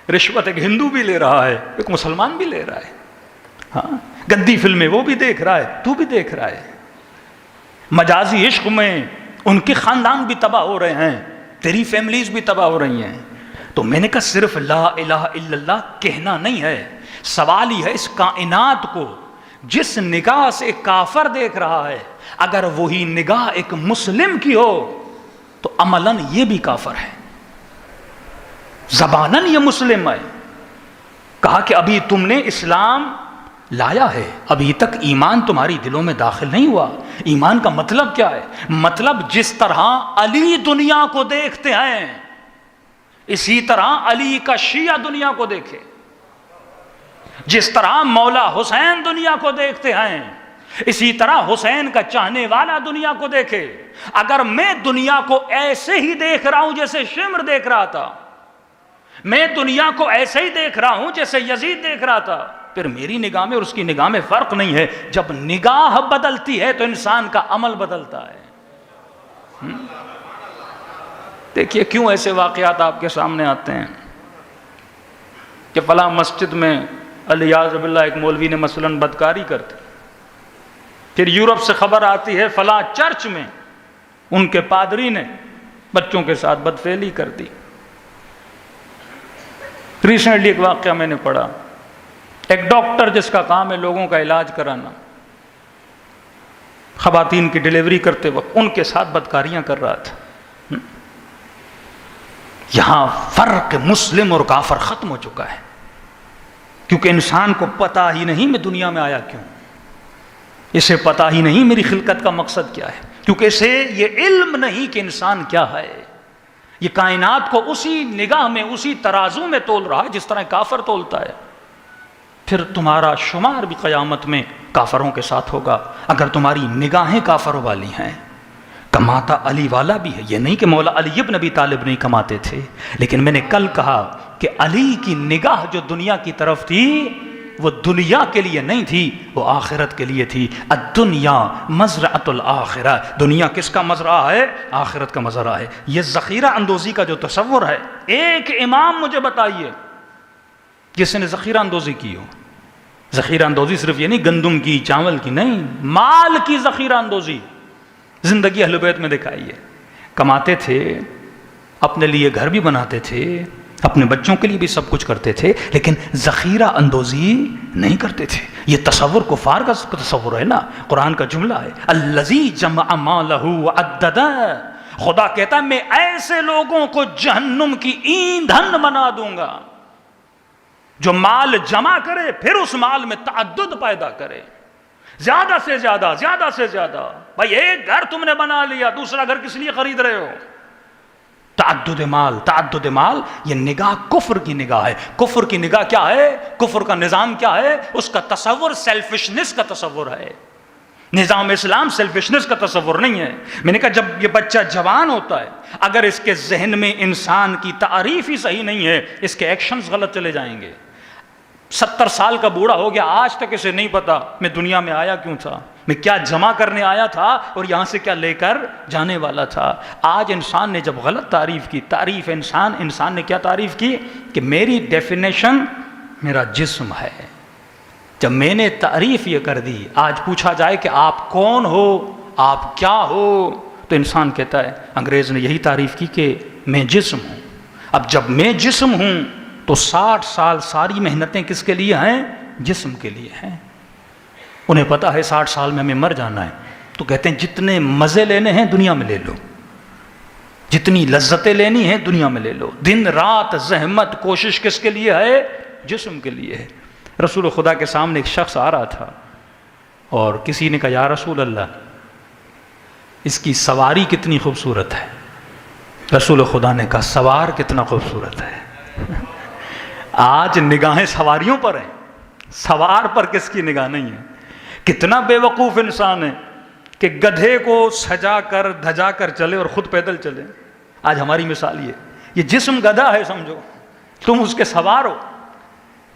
رشوت ایک ہندو بھی لے رہا ہے، ایک مسلمان بھی لے رہا ہے. ہاں، گندی فلمیں وہ بھی دیکھ رہا ہے، تو بھی دیکھ رہا ہے. مجازی عشق میں ان کے خاندان بھی تباہ ہو رہے ہیں، تیری فیملیز بھی تباہ ہو رہی ہیں. تو میں نے کہا صرف لا الہ الا اللہ کہنا نہیں ہے، سوال ہی ہے اس کائنات کو جس نگاہ سے ایک کافر دیکھ رہا ہے، اگر وہی نگاہ ایک مسلم کی ہو تو عملاً یہ بھی کافر ہے، زباناً یہ مسلم ہے. کہا کہ ابھی تم نے اسلام لایا ہے، ابھی تک ایمان تمہاری دلوں میں داخل نہیں ہوا. ایمان کا مطلب کیا ہے؟ مطلب جس طرح علی دنیا کو دیکھتے ہیں، اسی طرح علی کا شیعہ دنیا کو دیکھے. جس طرح مولا حسین دنیا کو دیکھتے ہیں، اسی طرح حسین کا چاہنے والا دنیا کو دیکھے. اگر میں دنیا کو ایسے ہی دیکھ رہا ہوں جیسے شمر دیکھ رہا تھا، میں دنیا کو ایسے ہی دیکھ رہا ہوں جیسے یزید دیکھ رہا تھا، پھر میری نگاہ میں اور اس کی نگاہ میں فرق نہیں ہے. جب نگاہ بدلتی ہے تو انسان کا عمل بدلتا ہے. دیکھیے کیوں ایسے واقعات آپ کے سامنے آتے ہیں کہ فلاں مسجد میں الیاذ باللہ ایک مولوی نے مثلاً بدکاری کرتی، پھر یورپ سے خبر آتی ہے فلاں چرچ میں ان کے پادری نے بچوں کے ساتھ بدفعلی کر دی. ریسنٹلی ایک واقعہ میں نے پڑھا، ایک ڈاکٹر جس کا کام ہے لوگوں کا علاج کرانا، خواتین کی ڈیلیوری کرتے وقت ان کے ساتھ بدکاریاں کر رہا تھا. یہاں فرق مسلم اور کافر ختم ہو چکا ہے، کیونکہ انسان کو پتہ ہی نہیں میں دنیا میں آیا کیوں، اسے پتہ ہی نہیں میری خلقت کا مقصد کیا ہے، کیونکہ اسے یہ علم نہیں کہ انسان کیا ہے. یہ کائنات کو اسی نگاہ میں، اسی ترازو میں تول رہا ہے جس طرح کافر تولتا ہے. پھر تمہارا شمار بھی قیامت میں کافروں کے ساتھ ہوگا اگر تمہاری نگاہیں کافروں والی ہیں. کماتا علی والا بھی ہے، یہ نہیں کہ مولا علی ابن ابی طالب نہیں کماتے تھے، لیکن میں نے کل کہا کہ علی کی نگاہ جو دنیا کی طرف تھی وہ دنیا کے لیے نہیں تھی، وہ آخرت کے لیے تھی. الدنیا مزرعۃ الآخرہ، دنیا کس کا مزرعہ ہے؟ آخرت کا مزرعہ ہے. یہ ذخیرہ اندوزی کا جو تصور ہے، ایک امام مجھے بتائیے جس نے ذخیرہ اندوزی کی ہو. ذخیرہ اندوزی صرف یہ نہیں گندم کی، چاول کی، نہیں، مال کی ذخیرہ اندوزی زندگی اہل بیت میں دکھائی ہے. کماتے تھے، اپنے لیے گھر بھی بناتے تھے، اپنے بچوں کے لیے بھی سب کچھ کرتے تھے، لیکن ذخیرہ اندوزی نہیں کرتے تھے. یہ تصور کفار کا تصور ہے نا. قرآن کا جملہ ہے الذی جمع مالہ وعددہ. خدا کہتا ہے میں ایسے لوگوں کو جہنم کی ایندھن بنا دوں گا جو مال جمع کرے پھر اس مال میں تعدد پیدا کرے، زیادہ سے زیادہ، زیادہ سے زیادہ. بھائی ایک گھر تم نے بنا لیا، دوسرا گھر کس لیے خرید رہے ہو؟ تعدد مال، تعدد مال. یہ نگاہ کفر کی نگاہ ہے. کفر کی نگاہ کیا ہے؟ کفر کا نظام کیا ہے؟ اس کا تصور سیلفشنس کا تصور ہے. نظام اسلام سیلفشنس کا تصور نہیں ہے. میں نے کہا جب یہ بچہ جوان ہوتا ہے، اگر اس کے ذہن میں انسان کی تعریف ہی صحیح نہیں ہے، اس کے ایکشنز غلط چلے جائیں گے. 70 سال کا بوڑھا ہو گیا، آج تک اسے نہیں پتا میں دنیا میں آیا کیوں تھا، میں کیا جمع کرنے آیا تھا اور یہاں سے کیا لے کر جانے والا تھا. آج انسان نے جب غلط تعریف کی، تعریف انسان نے کیا تعریف کی کہ میری ڈیفینیشن میرا جسم ہے. جب میں نے تعریف یہ کر دی، آج پوچھا جائے کہ آپ کون ہو، آپ کیا ہو، تو انسان کہتا ہے، انگریز نے یہی تعریف کی کہ میں جسم ہوں. اب جب میں جسم ہوں تو 60 سال ساری محنتیں کس کے لیے ہیں؟ جسم کے لیے ہیں. انہیں پتا ہے 60 سال میں ہمیں مر جانا ہے. تو کہتے ہیں جتنے مزے لینے ہیں دنیا میں لے لو، جتنی لذتیں لینی ہیں دنیا میں لے لو، دن رات زحمت کوشش کس کے لیے ہے؟ جسم کے لیے ہے۔ رسول خدا کے سامنے ایک شخص آ رہا تھا اور کسی نے کہا یا رسول اللہ اس کی سواری کتنی خوبصورت ہے۔ رسول خدا نے کہا سوار کتنا خوبصورت ہے۔ آج نگاہیں سواریوں پر ہیں، سوار پر کس کی نگاہ نہیں ہے۔ کتنا بے وقوف انسان ہے کہ گدھے کو سجا کر دھجا کر چلے اور خود پیدل چلے۔ آج ہماری مثال یہ جسم گدھا ہے سمجھو، تم اس کے سوار ہو،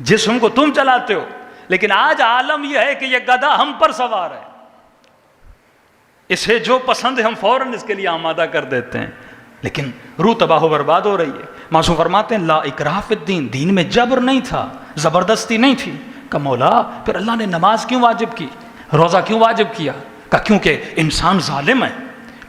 جسم کو تم چلاتے ہو، لیکن آج عالم یہ ہے کہ یہ گدھا ہم پر سوار ہے، اسے جو پسند ہے ہم فوراً اس کے لیے آمادہ کر دیتے ہیں، لیکن روح تباہ و برباد ہو رہی ہے۔ معصوم فرماتے ہیں لا اکراہ فی الدین، دین میں جبر نہیں تھا، زبردستی نہیں تھی۔ کہ مولا پھر اللہ نے نماز کیوں واجب کی، روزہ کیوں واجب کیا؟ کہ کیونکہ انسان ظالم ہے،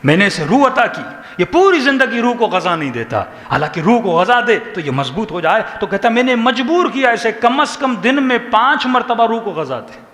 میں نے اسے روح عطا کی، یہ پوری زندگی روح کو غذا نہیں دیتا، حالانکہ روح کو غذا دے تو یہ مضبوط ہو جائے، تو کہتا ہے میں نے مجبور کیا اسے کم از کم دن میں 5 مرتبہ روح کو غذا دے،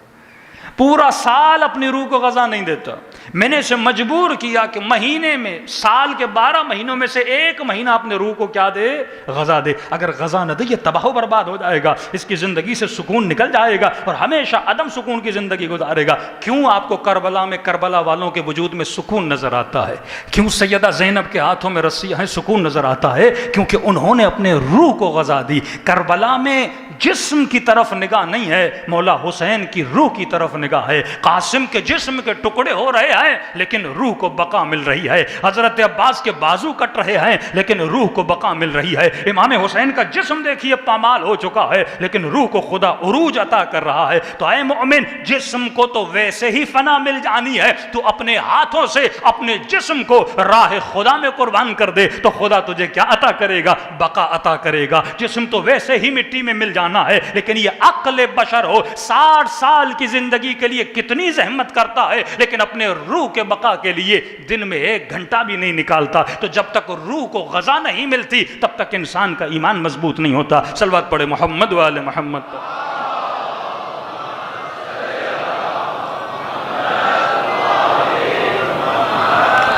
پورا سال اپنی روح کو غذا نہیں دیتا، میں نے اسے مجبور کیا کہ مہینے میں سال کے 12 مہینوں میں سے 1 مہینہ اپنے روح کو کیا دے؟ غذا دے۔ اگر غذا نہ دے یہ تباہ و برباد ہو جائے گا، اس کی زندگی سے سکون نکل جائے گا اور ہمیشہ عدم سکون کی زندگی گزارے گا۔ کیوں آپ کو کربلا میں کربلا والوں کے وجود میں سکون نظر آتا ہے؟ کیوں سیدہ زینب کے ہاتھوں میں رسیاں ہیں سکون نظر آتا ہے؟ کیونکہ انہوں نے اپنے روح کو غذا دی۔ کربلا میں جسم کی طرف نگاہ نہیں ہے، مولا حسین کی روح کی طرف نگاہ ہے۔ قاسم کے جسم کے ٹکڑے ہو رہے ہیں لیکن روح کو بقا مل رہی ہے، حضرت عباس کے بازو کٹ رہے ہیں لیکن روح کو بقا مل رہی ہے، امام حسین کا جسم دیکھیے پامال ہو چکا ہے لیکن روح کو خدا عروج عطا کر رہا ہے۔ تو اے مومن، جسم کو تو ویسے ہی فنا مل جانی ہے، تو اپنے ہاتھوں سے اپنے جسم کو راہ خدا میں قربان کر دے تو خدا تجھے کیا عطا کرے گا؟ بقا عطا کرے گا۔ جسم تو ویسے ہی مٹی میں مل جانا ہے، لیکن یہ عقل بشر ہو 60 سال کی زندگی کے لیے کتنی زحمت کرتا ہے لیکن اپنے روح کے بقا کے لیے دن میں 1 گھنٹہ بھی نہیں نکالتا۔ تو جب تک روح کو غذا نہیں ملتی تب تک انسان کا ایمان مضبوط نہیں ہوتا۔ صلوات پڑھے محمد و آل محمد۔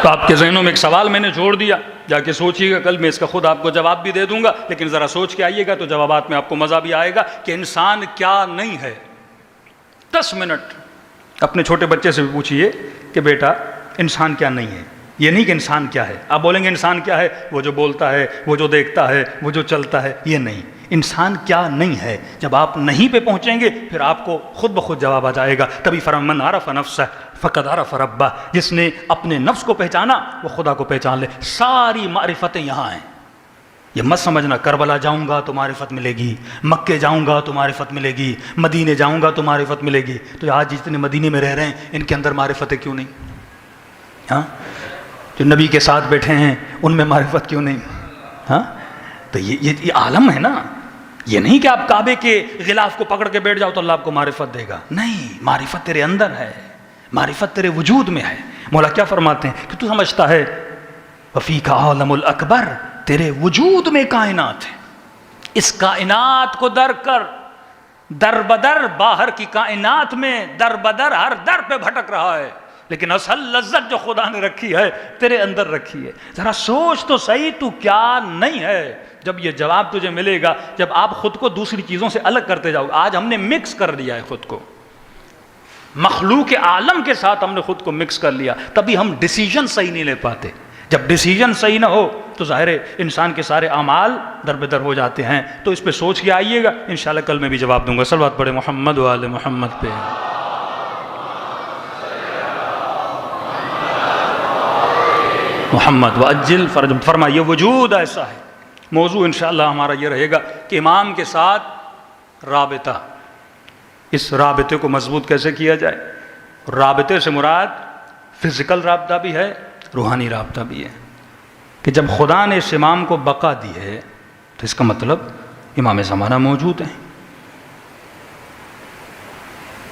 تو آپ کے ذہنوں میں ایک سوال میں نے چھوڑ دیا، جا کے سوچیے گا، کل میں اس کا خود آپ کو جواب بھی دے دوں گا، لیکن ذرا سوچ کے آئیے گا تو جوابات میں آپ کو مزہ بھی آئے گا کہ انسان کیا نہیں ہے۔ 10 منٹ اپنے چھوٹے بچے سے بھی پوچھئے کہ بیٹا انسان کیا نہیں ہے، یہ نہیں کہ انسان کیا ہے۔ آپ بولیں گے انسان کیا ہے؟ وہ جو بولتا ہے، وہ جو دیکھتا ہے، وہ جو چلتا ہے، یہ نہیں۔ انسان کیا نہیں ہے، جب آپ نہیں پہ پہنچیں گے پھر آپ کو خود بخود جواب آ جائے گا۔ کبھی فرمایا من عرف نفسہ فقد عرف ربہ، جس نے اپنے نفس کو پہچانا وہ خدا کو پہچان لے۔ ساری معرفتیں یہاں ہیں، یہ مت سمجھنا کربلا جاؤں گا تو معرفت ملے گی، مکے جاؤں گا تو معرفت ملے گی، مدینے جاؤں گا تو معرفت ملے گی۔ تو آج جتنے مدینے میں رہ رہے ہیں ان کے اندر معرفتیں کیوں نہیں؟ ہاں، جو نبی کے ساتھ بیٹھے ہیں ان میں معرفت کیوں نہیں؟ ہاں، تو یہ عالم ہے نا، یہ نہیں کہ آپ کعبے کے غلاف کو پکڑ کے بیٹھ جاؤ تو اللہ آپ کو معرفت دے گا، نہیں، معرفت تیرے اندر ہے، معرفت تیرے وجود میں ہے۔ مولا کیا فرماتے ہیں کہ تو سمجھتا ہے وفیک عالم الاکبر، تیرے وجود میں کائنات ہے، اس کائنات کو در کر در بدر باہر کی کائنات میں در بدر ہر در پہ بھٹک رہا ہے، لیکن اصل لذت جو خدا نے رکھی ہے تیرے اندر رکھی ہے۔ ذرا سوچ تو صحیح تو کیا نہیں ہے۔ جب یہ جواب تجھے ملے گا جب آپ خود کو دوسری چیزوں سے الگ کرتے جاؤ۔ آج ہم نے مکس کر لیا ہے خود کو، مخلوق عالم کے ساتھ ہم نے خود کو مکس کر لیا، تبھی ہم ڈیسیجن صحیح نہیں لے پاتے۔ جب ڈیسیجن صحیح نہ ہو تو ظاہر ہے انسان کے سارے اعمال در بدر ہو جاتے ہیں۔ تو اس پہ سوچ کے آئیے گا، انشاءاللہ کل میں بھی جواب دوں گا۔ صلوات پڑھے محمد و آل محمد پہ۔ محمد وعجل فرج، فرما یہ وجود ایسا ہے۔ موضوع انشاءاللہ ہمارا یہ رہے گا کہ امام کے ساتھ رابطہ، اس رابطے کو مضبوط کیسے کیا جائے۔ رابطے سے مراد فزیکل رابطہ بھی ہے، روحانی رابطہ بھی ہے، کہ جب خدا نے اس امام کو بقا دی ہے تو اس کا مطلب امام زمانہ موجود ہیں۔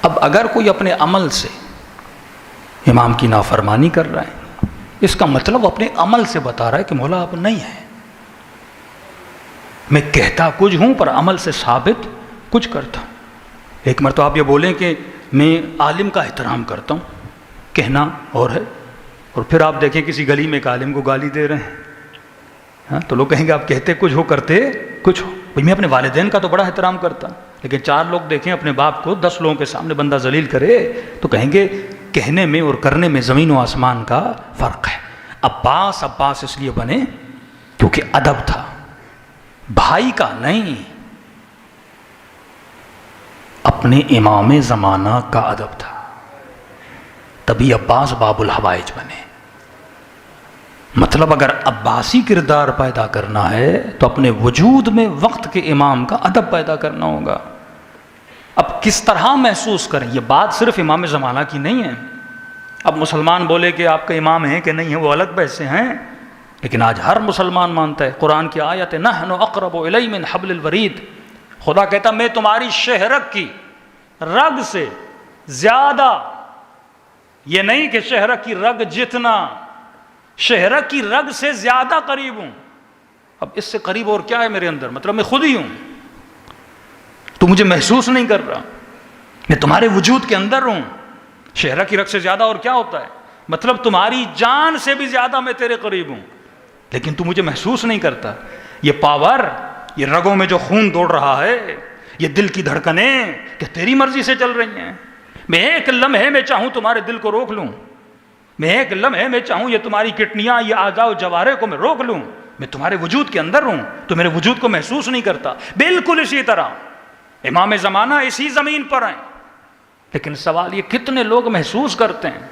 اب اگر کوئی اپنے عمل سے امام کی نافرمانی کر رہا ہے، اس کا مطلب اپنے عمل سے بتا رہا ہے کہ مولا آپ نہیں ہیں، میں کہتا کچھ ہوں پر عمل سے ثابت کچھ کرتا ہوں۔ ایک مرتبہ آپ یہ بولیں کہ میں عالم کا احترام کرتا ہوں، کہنا اور ہے، اور پھر آپ دیکھیں کسی گلی میں ایک عالم کو گالی دے رہے ہیں، ہاں تو لوگ کہیں گے آپ کہتے کچھ ہو کرتے کچھ ہو۔ بھئی میں اپنے والدین کا تو بڑا احترام کرتا، لیکن 4 لوگ دیکھیں اپنے باپ کو 10 لوگوں کے سامنے بندہ ذلیل کرے تو کہیں گے کہنے میں اور کرنے میں زمین و آسمان کا فرق ہے۔ عباس اس لیے بنے کیونکہ ادب تھا، بھائی کا نہیں، اپنے امام زمانہ کا ادب تھا، تبھی عباس باب الحوائج بنے۔ مطلب اگر عباسی کردار پیدا کرنا ہے تو اپنے وجود میں وقت کے امام کا ادب پیدا کرنا ہوگا۔ اب کس طرح محسوس کریں، یہ بات صرف امام زمانہ کی نہیں ہے۔ اب مسلمان بولے کہ آپ کا امام ہے کہ نہیں ہے وہ الگ بحث سے ہیں، لیکن آج ہر مسلمان مانتا ہے، قرآن کی آیت ہے نحن اقرب الی من حبل الورید، خدا کہتا میں تمہاری شہرک کی رگ سے زیادہ، یہ نہیں کہ شہرک کی رگ جتنا، شہرک کی رگ سے زیادہ قریب ہوں۔ اب اس سے قریب اور کیا ہے میرے اندر؟ مطلب میں خود ہی ہوں، تو مجھے محسوس نہیں کر رہا، میں تمہارے وجود کے اندر ہوں۔ شہرک کی رگ سے زیادہ اور کیا ہوتا ہے؟ مطلب تمہاری جان سے بھی زیادہ میں تیرے قریب ہوں، لیکن تو مجھے محسوس نہیں کرتا۔ یہ پاور، یہ رگوں میں جو خون دوڑ رہا ہے، یہ دل کی دھڑکنیں کہ تیری مرضی سے چل رہی ہیں۔ میں ایک لمحے میں چاہوں تمہارے دل کو روک لوں، میں ایک لمحے میں چاہوں یہ تمہاری کڈنیاں، یہ اعضاء و جوارح کو میں روک لوں، میں تمہارے وجود کے اندر ہوں، تو میرے وجود کو محسوس نہیں کرتا۔ بالکل اسی طرح امام زمانہ اسی زمین پر ہیں، لیکن سوال یہ کتنے لوگ محسوس کرتے ہیں؟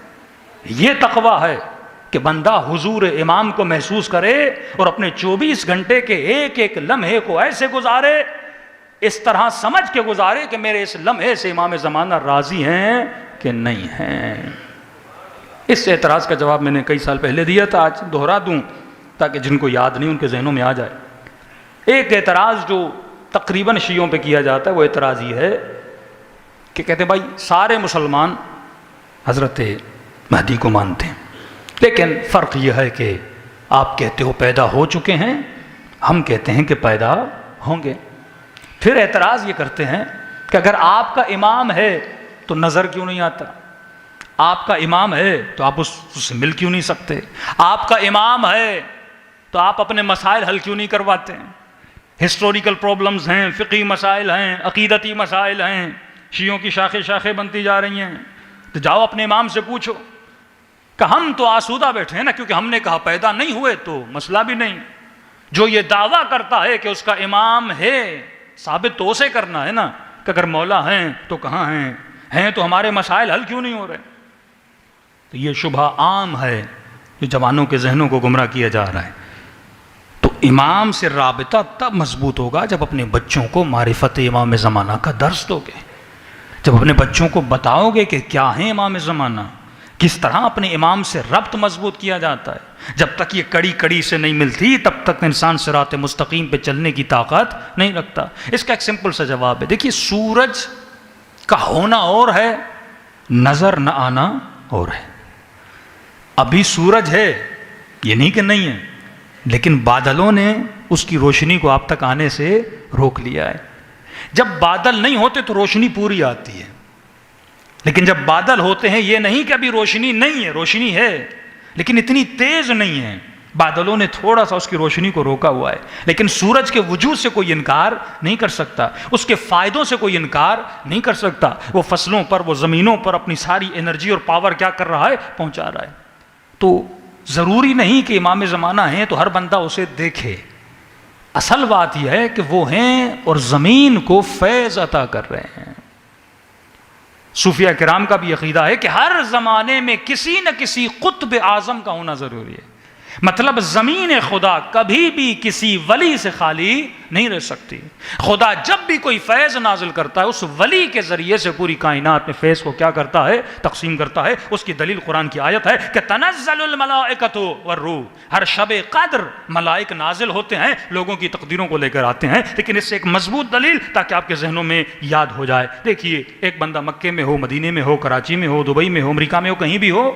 یہ تقویٰ ہے کہ بندہ حضور امام کو محسوس کرے اور اپنے 24 گھنٹے کے ایک ایک لمحے کو ایسے گزارے، اس طرح سمجھ کے گزارے کہ میرے اس لمحے سے امام زمانہ راضی ہیں کہ نہیں ہیں۔ اس اعتراض کا جواب میں نے کئی سال پہلے دیا تھا، آج دوہرا دوں تاکہ جن کو یاد نہیں ان کے ذہنوں میں آ جائے۔ ایک اعتراض جو تقریباً شیعوں پہ کیا جاتا ہے وہ اعتراض یہ ہے کہ کہتے ہیں بھائی سارے مسلمان حضرت مہدی کو مانتے ہیں، لیکن فرق یہ ہے کہ آپ کہتے ہو پیدا ہو چکے ہیں، ہم کہتے ہیں کہ پیدا ہوں گے۔ پھر اعتراض یہ کرتے ہیں کہ اگر آپ کا امام ہے تو نظر کیوں نہیں آتا؟ آپ کا امام ہے تو آپ اس سے مل کیوں نہیں سکتے؟ آپ کا امام ہے تو آپ اپنے مسائل حل کیوں نہیں کرواتے ہیں؟ ہسٹوریکل پرابلمز ہیں، فقہی مسائل ہیں، عقیدتی مسائل ہیں، شیعوں کی شاخیں بنتی جا رہی ہیں، تو جاؤ اپنے امام سے پوچھو کہ ہم تو آسودہ بیٹھے ہیں نا، کیونکہ ہم نے کہا پیدا نہیں ہوئے تو مسئلہ بھی نہیں۔ جو یہ دعویٰ کرتا ہے کہ اس کا امام ہے، ثابت تو اسے کرنا ہے نا کہ اگر مولا ہیں تو کہاں ہیں تو ہمارے مسائل حل کیوں نہیں ہو رہے؟ تو یہ شبہ عام ہے جو جوانوں کے ذہنوں کو گمراہ کیا جا رہا ہے۔ تو امام سے رابطہ تب مضبوط ہوگا جب اپنے بچوں کو معرفت امام زمانہ کا درس دو گے، جب اپنے بچوں کو بتاؤ گے کہ کیا ہیں امام زمانہ، کس طرح اپنے امام سے ربط مضبوط کیا جاتا ہے۔ جب تک یہ کڑی کڑی سے نہیں ملتی تب تک انسان صراط مستقیم پہ چلنے کی طاقت نہیں رکھتا۔ اس کا ایک سمپل سا جواب ہے، دیکھیے سورج کا ہونا اور ہے، نظر نہ آنا اور ہے۔ ابھی سورج ہے، یہ نہیں کہ نہیں ہے، لیکن بادلوں نے اس کی روشنی کو آپ تک آنے سے روک لیا ہے۔ جب بادل نہیں ہوتے تو روشنی پوری آتی ہے، لیکن جب بادل ہوتے ہیں یہ نہیں کہ ابھی روشنی نہیں ہے، روشنی ہے لیکن اتنی تیز نہیں ہے، بادلوں نے تھوڑا سا اس کی روشنی کو روکا ہوا ہے۔ لیکن سورج کے وجود سے کوئی انکار نہیں کر سکتا، اس کے فائدوں سے کوئی انکار نہیں کر سکتا۔ وہ فصلوں پر، وہ زمینوں پر اپنی ساری انرجی اور پاور کیا کر رہا ہے؟ پہنچا رہا ہے۔ تو ضروری نہیں کہ امام زمانہ ہیں تو ہر بندہ اسے دیکھے، اصل بات یہ ہے کہ وہ ہیں اور زمین کو فیض عطا کر رہے ہیں۔ صوفیہ کرام کا بھی عقیدہ ہے کہ ہر زمانے میں کسی نہ کسی قطب اعظم کا ہونا ضروری ہے۔ مطلب زمین خدا کبھی بھی کسی ولی سے خالی نہیں رہ سکتی۔ خدا جب بھی کوئی فیض نازل کرتا ہے اس ولی کے ذریعے سے پوری کائنات میں فیض کو کیا کرتا ہے؟ تقسیم کرتا ہے۔ اس کی دلیل قرآن کی آیت ہے کہ تنزل الملائکۃ والروح، ہر شب قدر ملائک نازل ہوتے ہیں، لوگوں کی تقدیروں کو لے کر آتے ہیں۔ لیکن اس سے ایک مضبوط دلیل تاکہ آپ کے ذہنوں میں یاد ہو جائے، دیکھیے ایک بندہ مکے میں ہو، مدینے میں ہو، کراچی میں ہو، دبئی میں ہو، امریکہ میں ہو، کہیں بھی ہو،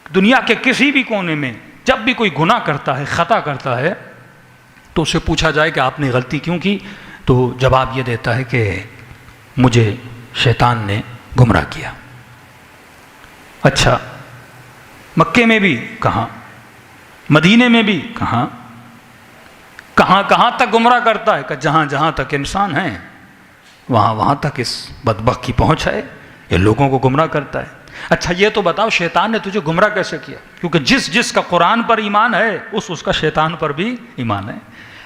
دنیا کے کسی بھی کونے میں جب بھی کوئی گناہ کرتا ہے، خطا کرتا ہے، تو اسے پوچھا جائے کہ آپ نے غلطی کیوں کی، تو جواب یہ دیتا ہے کہ مجھے شیطان نے گمراہ کیا۔ اچھا مکے میں بھی کہاں، مدینے میں بھی کہاں، کہاں کہاں تک گمراہ کرتا ہے؟ کہ جہاں جہاں تک انسان ہیں وہاں وہاں تک اس بدبخت کی پہنچ ہے، یہ لوگوں کو گمراہ کرتا ہے۔ اچھا یہ تو بتاؤ شیطان نے تجھے گمراہ کیسے کیا؟ کیونکہ جس کا قرآن پر ایمان ہے اس کا شیطان پر بھی ایمان ہے۔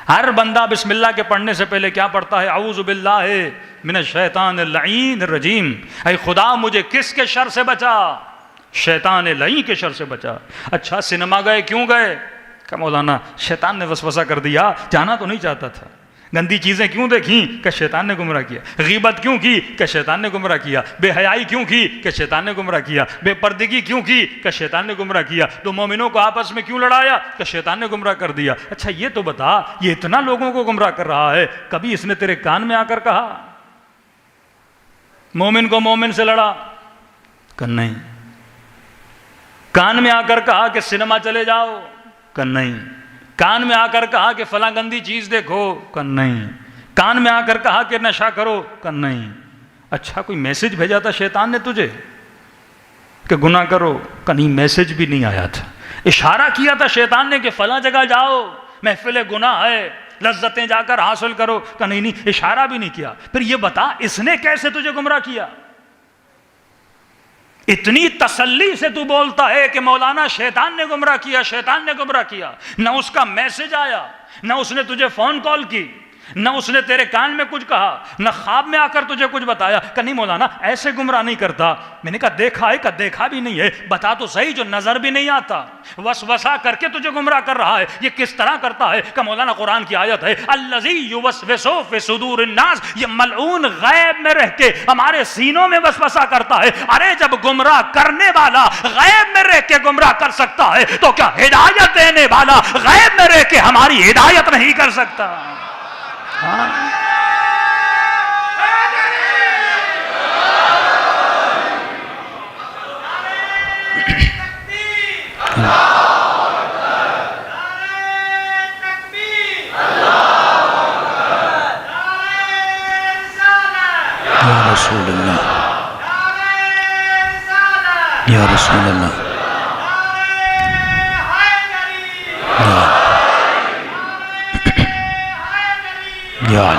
ہر بندہ بسم اللہ کے پڑھنے سے پہلے کیا پڑھتا ہے؟ اعوذ باللہ من الشیطان اللعین الرجیم، اے خدا مجھے کس کے شر سے بچا؟ شیطان لعین کے شر سے بچا۔ اچھا سنیما گئے کیوں گئے؟ کہ مولانا شیطان نے وسوسہ کر دیا، جانا تو نہیں چاہتا تھا۔ گندی چیزیں کیوں دیکھیں؟ کہ شیطان نے گمراہ کیا۔ غیبت کیوں کی؟ کہ شیطان نے گمراہ کیا۔ بے حیائی کیوں کی؟ کہ شیطان نے گمراہ کیا۔ بے پردگی کیوں کی؟ کہ شیطان نے گمراہ کیا۔ تو مومنوں کو آپس میں کیوں لڑایا؟ کہ شیطان نے گمراہ کر دیا۔ اچھا یہ تو بتا، یہ اتنا لوگوں کو گمراہ کر رہا ہے، کبھی اس نے تیرے کان میں آ کر کہا مومن کو مومن سے لڑا؟ کہ نہیں۔ کان میں آ کر کہا کہ سنیما چلے جاؤ؟ کہ نہیں۔ کان میں آ کر کہا کہ فلاں گندی چیز دیکھو؟ کہ نہیں۔ کان میں آ کر کہا کہ نشہ کرو؟ کہ نہیں۔ اچھا کوئی میسج بھیجا تھا شیطان نے تجھے کہ گناہ کرو؟ کہ نہیں، میسج بھی نہیں آیا تھا۔ اشارہ کیا تھا شیطان نے کہ فلاں جگہ جاؤ، محفل گناہ ہے، لذتیں جا کر حاصل کرو؟ کہ نہیں، اشارہ بھی نہیں کیا۔ پھر یہ بتا اس نے کیسے تجھے گمراہ کیا؟ اتنی تسلی سے تو بولتا ہے کہ مولانا شیطان نے گمراہ کیا، شیطان نے گمراہ کیا، نہ اس کا میسج آیا، نہ اس نے تجھے فون کال کی، نہ اس نے تیرے کان میں کچھ کہا، نہ خواب میں آ کر تجھے کچھ بتایا کہ نہیں مولانا ایسے گمراہ نہیں کرتا۔ میں نے کہا دیکھا ہے؟ کہ دیکھا بھی نہیں ہے، بتا تو صحیح جو نظر بھی نہیں آتا، وسوسہ کر کے تجھے گمراہ کر رہا ہے، یہ کس طرح کرتا ہے؟ کہ مولانا قرآن کی آیت ہے الذی یوسوس فی صدور الناس، یہ ملعون غیب میں رہ کے ہمارے سینوں میں وسوسہ کرتا ہے۔ ارے جب گمراہ کرنے والا غیب میں رہ کے گمراہ کر سکتا ہے تو کیا ہدایت دینے والا غیب میں رہ کے ہماری ہدایت نہیں کر سکتا؟ یا رسول اللہ، یا رسول اللہ، یا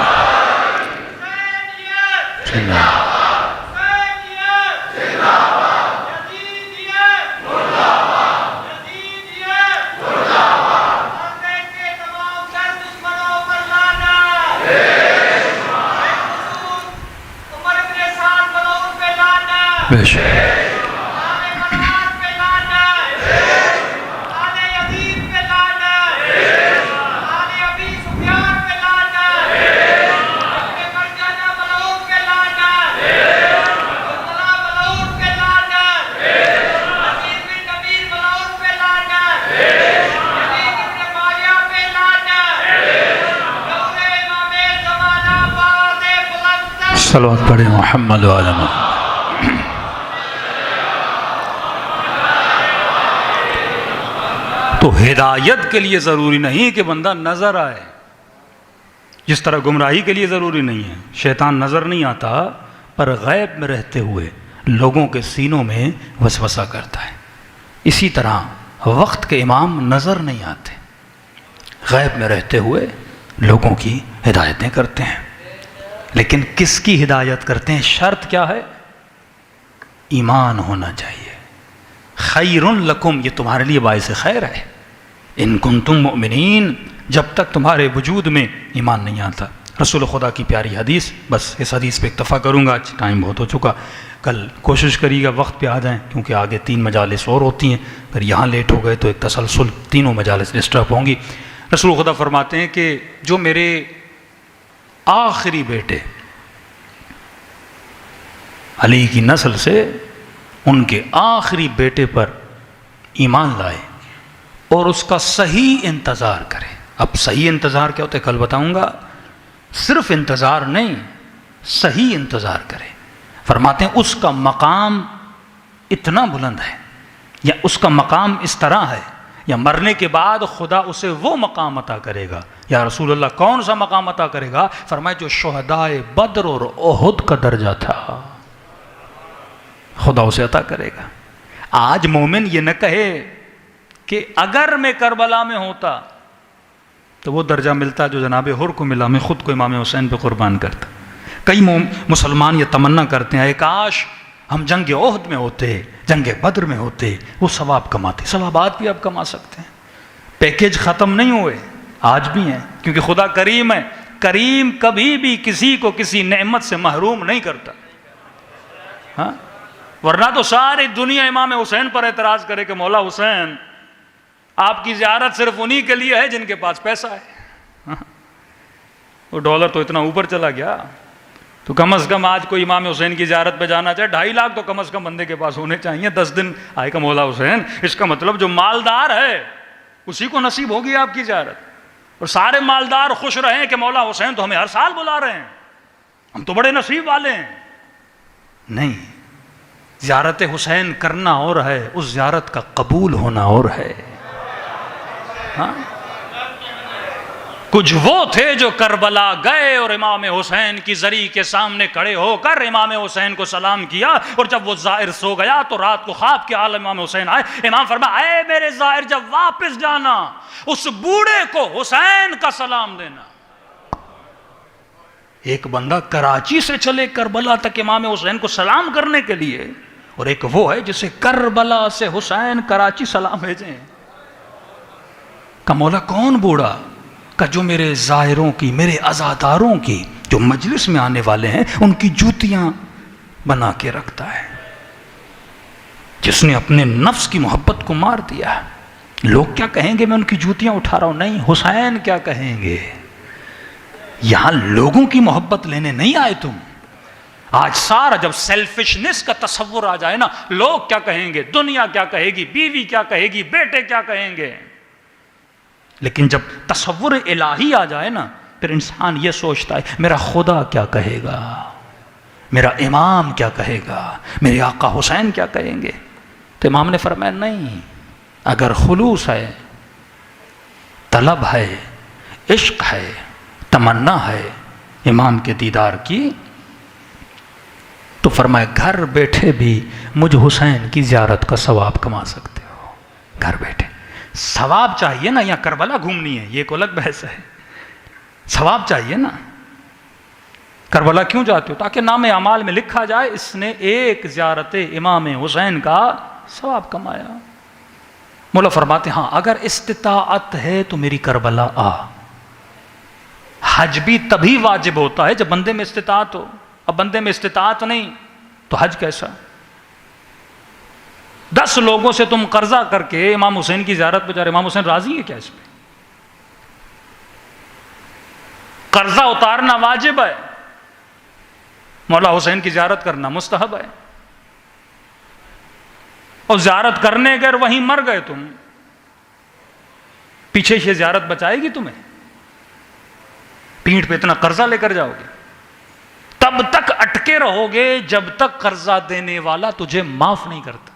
بے شک صلوات پڑھے محمد و آل محمد۔ تو ہدایت کے لیے ضروری نہیں کہ بندہ نظر آئے، جس طرح گمراہی کے لیے ضروری نہیں ہے، شیطان نظر نہیں آتا پر غیب میں رہتے ہوئے لوگوں کے سینوں میں وسوسہ کرتا ہے۔ اسی طرح وقت کے امام نظر نہیں آتے، غیب میں رہتے ہوئے لوگوں کی ہدایتیں کرتے ہیں۔ لیکن کس کی ہدایت کرتے ہیں؟ شرط کیا ہے؟ ایمان ہونا چاہیے۔ خیر لکم، یہ تمہارے لیے باعث خیر ہے، ان کنتم مؤمنین، جب تک تمہارے وجود میں ایمان نہیں آتا۔ رسول خدا کی پیاری حدیث، بس اس حدیث پہ اکتفا کروں گا، ٹائم بہت ہو چکا، کل کوشش کریے گا وقت پہ آ جائیں، کیونکہ آگے 3 مجالس اور ہوتی ہیں، اگر یہاں لیٹ ہو گئے تو ایک تسلسل تینوں مجالس ڈسٹرب ہوں گی۔ رسول خدا فرماتے ہیں کہ جو میرے آخری بیٹے علی کی نسل سے ان کے آخری بیٹے پر ایمان لائے اور اس کا صحیح انتظار کرے۔ اب صحیح انتظار کیا ہوتا ہے کل بتاؤں گا، صرف انتظار نہیں، صحیح انتظار کرے۔ فرماتے ہیں اس کا مقام اتنا بلند ہے، یا اس کا مقام اس طرح ہے، یا مرنے کے بعد خدا اسے وہ مقام عطا کرے گا۔ یا رسول اللہ کون سا مقام عطا کرے گا؟ فرمائے جو شہدائے بدر اور احد کا درجہ تھا، خدا اسے عطا کرے گا۔ آج مومن یہ نہ کہے کہ اگر میں کربلا میں ہوتا تو وہ درجہ ملتا جو جناب حر کو ملا، میں خود کو امام حسین پہ قربان کرتا۔ کئی مسلمان یہ تمنا کرتے ہیں اے کاش ہم جنگ احد میں ہوتے، جنگ بدر میں ہوتے، وہ ثواب کماتے۔ ثوابات بھی آپ کما سکتے ہیں، پیکیج ختم نہیں ہوئے، آج بھی ہیں، کیونکہ خدا کریم ہے۔ کریم کبھی بھی کسی کو کسی نعمت سے محروم نہیں کرتا، ہاں؟ ورنہ تو ساری دنیا امام حسین پر اعتراض کرے کہ مولا حسین آپ کی زیارت صرف انہی کے لیے ہے جن کے پاس پیسہ ہے۔ وہ ڈالر تو اتنا اوپر چلا گیا، تو کم از کم آج کوئی امام حسین کی زیارت پہ جانا چاہے 2.5 لاکھ تو کم از کم بندے کے پاس ہونے چاہیے۔ 10 دن آئے گا مولا حسین، اس کا مطلب جو مالدار ہے اسی کو نصیب ہوگی آپ کی زیارت، اور سارے مالدار خوش رہیں کہ مولا حسین تو ہمیں ہر سال بلا رہے ہیں، ہم تو بڑے نصیب والے ہیں۔ نہیں، زیارت حسین کرنا اور ہے، اس زیارت کا قبول ہونا اور ہے۔ ہاں؟ کچھ وہ تھے جو کربلا گئے اور امام حسین کی زری کے سامنے کھڑے ہو کر امام حسین کو سلام کیا، اور جب وہ زائر سو گیا تو رات کو خواب کے عالم امام حسین آئے، امام فرمایا اے میرے زائر جب واپس جانا اس بوڑھے کو حسین کا سلام دینا۔ ایک بندہ کراچی سے چلے کربلا تک امام حسین کو سلام کرنے کے لیے، اور ایک وہ ہے جسے کربلا سے حسین کراچی سلام بھیجیں۔ کہ مولا کون بوڑھا کہ جو میرے زائروں کی، میرے عزاداروں کی جو مجلس میں آنے والے ہیں ان کی جوتیاں بنا کے رکھتا ہے، جس نے اپنے نفس کی محبت کو مار دیا۔ لوگ کیا کہیں گے میں ان کی جوتیاں اٹھا رہا ہوں؟ نہیں، حسین کیا کہیں گے؟ یہاں لوگوں کی محبت لینے نہیں آئے تم۔ آج سارا جب سیلفشنس کا تصور آ جائے نا، لوگ کیا کہیں گے، دنیا کیا کہے گی، بیوی کیا کہے گی، بیٹے کیا کہیں گے، لیکن جب تصور الہی آ جائے نا پھر انسان یہ سوچتا ہے میرا خدا کیا کہے گا، میرا امام کیا کہے گا، میرے آقا حسین کیا کہیں گے۔ تو امام نے فرمایا نہیں، اگر خلوص ہے، طلب ہے، عشق ہے، تمنا ہے امام کے دیدار کی، تو فرمایا گھر بیٹھے بھی مجھ حسین کی زیارت کا ثواب کما سکتے ہو۔ گھر بیٹھے ثواب چاہیے نا، یہاں کربلا گھومنی ہے یہ ایک الگ بحث ہے، ثواب چاہیے نا۔ کربلا کیوں جاتے ہو؟ تاکہ نام اعمال میں لکھا جائے اس نے ایک زیارت امام حسین کا ثواب کمایا۔ مولا فرماتے ہاں اگر استطاعت ہے تو میری کربلا آ۔ حج بھی تبھی واجب ہوتا ہے جب بندے میں استطاعت ہو، اب بندے میں استطاعت نہیں تو حج کیسا؟ 10 لوگوں سے تم قرضہ کر کے امام حسین کی زیارت پہ جا رہے، امام حسین راضی ہے کیا اس پہ؟ قرضہ اتارنا واجب ہے، مولا حسین کی زیارت کرنا مستحب ہے، اور زیارت کرنے گئے وہیں مر گئے تم، پیچھے سے زیارت بچائے گی تمہیں؟ پیٹھ پہ اتنا قرضہ لے کر جاؤ گے، تب تک اٹکے رہو گے جب تک قرضہ دینے والا تجھے معاف نہیں کرتا۔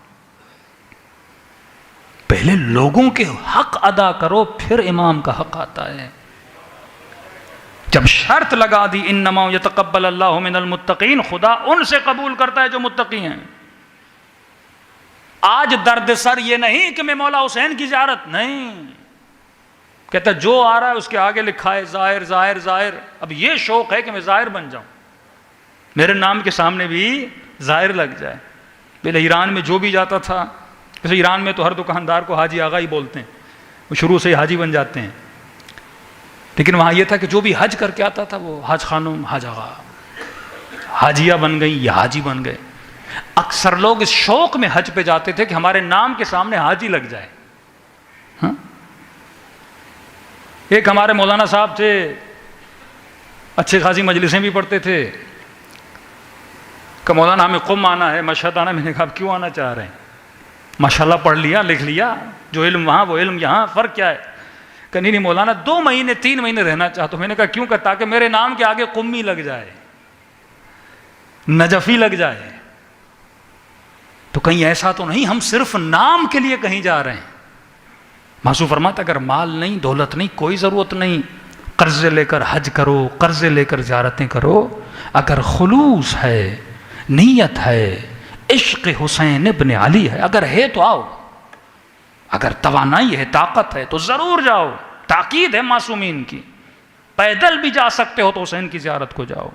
پہلے لوگوں کے حق ادا کرو پھر امام کا حق آتا ہے۔ جب شرط لگا دی انما یتقبل اللہ من المتقین، خدا ان سے قبول کرتا ہے جو متقی ہیں۔ آج درد سر یہ نہیں کہ میں مولا حسین کی زیارت نہیں، کہتا جو آ رہا ہے اس کے آگے لکھا ہے ظاہر ظاہر ظاہر، اب یہ شوق ہے کہ میں ظاہر بن جاؤں، میرے نام کے سامنے بھی ظاہر لگ جائے۔ پہلے ایران میں جو بھی جاتا تھا، جیسے ایران میں تو ہر دکاندار کو حاجی آغا ہی بولتے ہیں، وہ شروع سے ہی حاجی بن جاتے ہیں، لیکن وہاں یہ تھا کہ جو بھی حج کر کے آتا تھا وہ حاج خانم، حاج آغا، حاجیہ بن گئی یا حاجی بن گئے۔ اکثر لوگ اس شوق میں حج پہ جاتے تھے کہ ہمارے نام کے سامنے حاجی لگ جائے۔ ہاں؟ ایک ہمارے مولانا صاحب تھے، اچھے خاصی مجلسیں بھی پڑھتے تھے، کہ مولانا ہمیں قم آنا ہے، مشہد آنا ہے۔ میں نے کہا کیوں آنا چاہ رہے ہیں؟ ماشاءاللہ پڑھ لیا، لکھ لیا، جو علم وہاں وہ علم یہاں، فرق کیا ہے؟ کہ نہیں مولانا 2 مہینے 3 مہینے رہنا چاہتا ہوں۔ میں نے کہا کیوں؟ کہ تاکہ میرے نام کے آگے قمی لگ جائے، نجفی لگ جائے۔ تو کہیں ایسا تو نہیں ہم صرف نام کے لیے کہیں جا رہے ہیں؟ معصوم فرماتا اگر مال نہیں، دولت نہیں، کوئی ضرورت نہیں، قرضے لے کر حج کرو، قرضے لے کر زیارتیں کرو، اگر خلوص ہے، نیت ہے، عشق حسین ابن علی ہے. اگر ہے تو آؤ, اگر توانائی ہے, طاقت ہے تو ضرور جاؤ. تاکید ہے معصومین کی. پیدل بھی جا سکتے ہو تو حسین کی زیارت کو جاؤ.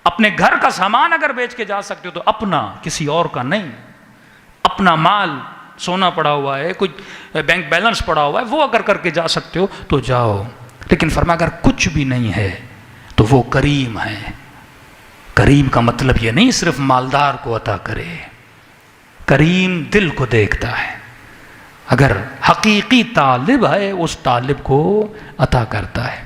اپنے گھر کا سامان اگر بیچ کے جا سکتے ہو تو اپنا, کسی اور کا نہیں. اپنا مال, سونا پڑا ہوا ہے, کچھ بینک بیلنس پڑا ہوا ہے, وہ اگر کر کے جا سکتے ہو تو جاؤ. لیکن فرمایا اگر کچھ بھی نہیں ہے تو وہ کریم ہے. کریم کا مطلب یہ نہیں صرف مالدار کو عطا کرے, کریم دل کو دیکھتا ہے. اگر حقیقی طالب ہے اس طالب کو عطا کرتا ہے.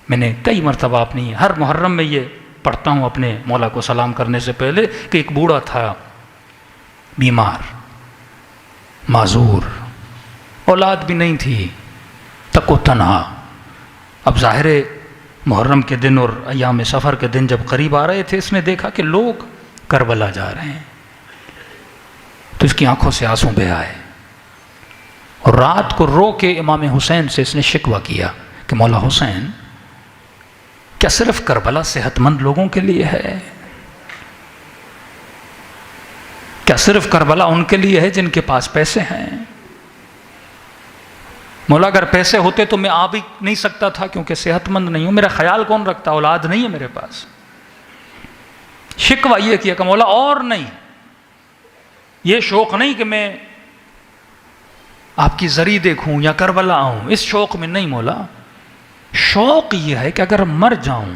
میں نے کئی مرتبہ اپنی ہر محرم میں یہ پڑھتا ہوں اپنے مولا کو سلام کرنے سے پہلے کہ ایک بوڑھا تھا, بیمار, معذور, اولاد بھی نہیں تھی, تک و تنہا. اب ظاہر محرم کے دن اور ایام سفر کے دن جب قریب آ رہے تھے, اس نے دیکھا کہ لوگ کربلا جا رہے ہیں, تو اس کی آنکھوں سے آنسو بہہ آئے. اور رات کو رو کے امام حسین سے اس نے شکوہ کیا کہ مولا حسین, کیا صرف کربلا صحت مند لوگوں کے لیے ہے؟ کیا صرف کربلا ان کے لیے ہے جن کے پاس پیسے ہیں؟ مولا اگر پیسے ہوتے تو میں آ بھی نہیں سکتا تھا کیونکہ صحت مند نہیں ہوں, میرا خیال کون رکھتا, اولاد نہیں ہے میرے پاس. شکوہ یہ کیا کہ مولا اور نہیں, یہ شوق نہیں کہ میں آپ کی زری دیکھوں یا کربلا آؤں, اس شوق میں نہیں مولا. شوق یہ ہے کہ اگر مر جاؤں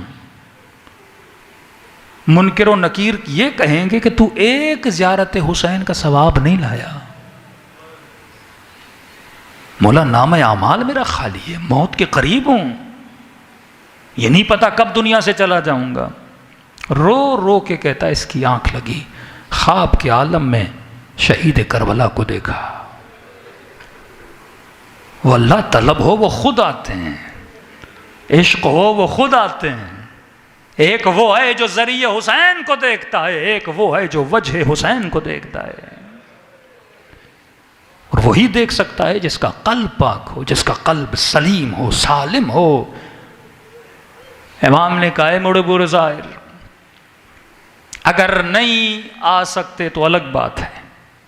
منکر و نکیر یہ کہیں گے کہ تو ایک زیارت حسین کا ثواب نہیں لایا. مولا نام اعمال میرا خالی ہے, موت کے قریب ہوں, یہ نہیں پتا کب دنیا سے چلا جاؤں گا. رو رو کے کہتا اس کی آنکھ لگی, خواب کے عالم میں شہید کربلا کو دیکھا. وہ اللہ طلب ہو وہ خود آتے ہیں, عشق ہو وہ خود آتے ہیں. ایک وہ ہے جو ذریعہ حسین کو دیکھتا ہے, ایک وہ ہے جو وجہ حسین کو دیکھتا ہے. اور وہی دیکھ سکتا ہے جس کا قلب پاک ہو, جس کا قلب سلیم ہو, سالم ہو. امام نے کہا ہے موڑے بورے ظاہر, اگر نہیں آ سکتے تو الگ بات ہے,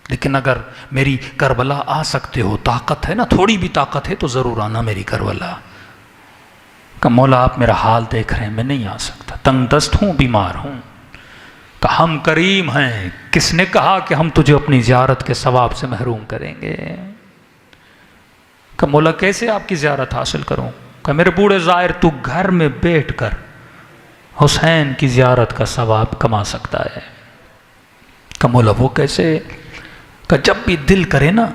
لیکن اگر میری کربلا آ سکتے ہو, طاقت ہے نا, تھوڑی بھی طاقت ہے تو ضرور آنا میری کربلا. کہ مولا آپ میرا حال دیکھ رہے ہیں, میں نہیں آ سکتا, تنگ دست ہوں, بیمار ہوں. کہ ہم کریم ہیں, کس نے کہا کہ ہم تجھے اپنی زیارت کے ثواب سے محروم کریں گے؟ کہ مولا کیسے آپ کی زیارت حاصل کروں؟ کہ میرے بوڑھے زائر تو گھر میں بیٹھ کر حسین کی زیارت کا ثواب کما سکتا ہے. کہ مولا وہ کیسے؟ کہ جب بھی دل کرے نا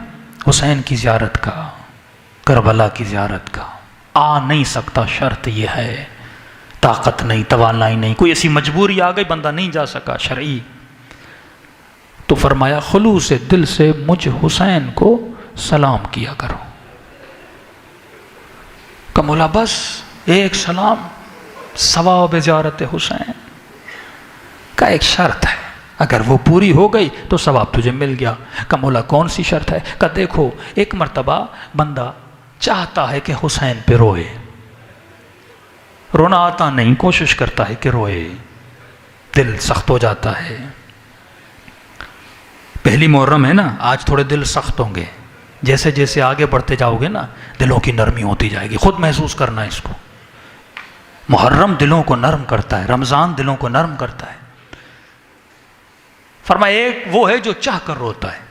حسین کی زیارت کا, کربلا کی زیارت کا, آ نہیں سکتا, شرط یہ ہے, طاقت نہیں, توانائی نہیں, کوئی ایسی مجبوری آ گئی بندہ نہیں جا سکا شرعی. تو فرمایا خلوص دل سے مجھ حسین کو سلام کیا کرو. کہ مولا بس ایک سلام, ثواب زیارت حسین کا ایک شرط ہے, اگر وہ پوری ہو گئی تو ثواب تجھے مل گیا. کہ مولا کون سی شرط ہے؟ کہ دیکھو ایک مرتبہ بندہ چاہتا ہے کہ حسین پہ روئے, رونا آتا نہیں, کوشش کرتا ہے کہ روئے, دل سخت ہو جاتا ہے. پہلی محرم ہے نا, آج تھوڑے دل سخت ہوں گے, جیسے جیسے آگے بڑھتے جاؤ گے نا دلوں کی نرمی ہوتی جائے گی, خود محسوس کرنا اس کو. محرم دلوں کو نرم کرتا ہے, رمضان دلوں کو نرم کرتا ہے. فرمایا ایک وہ ہے جو چاہ کر روتا ہے.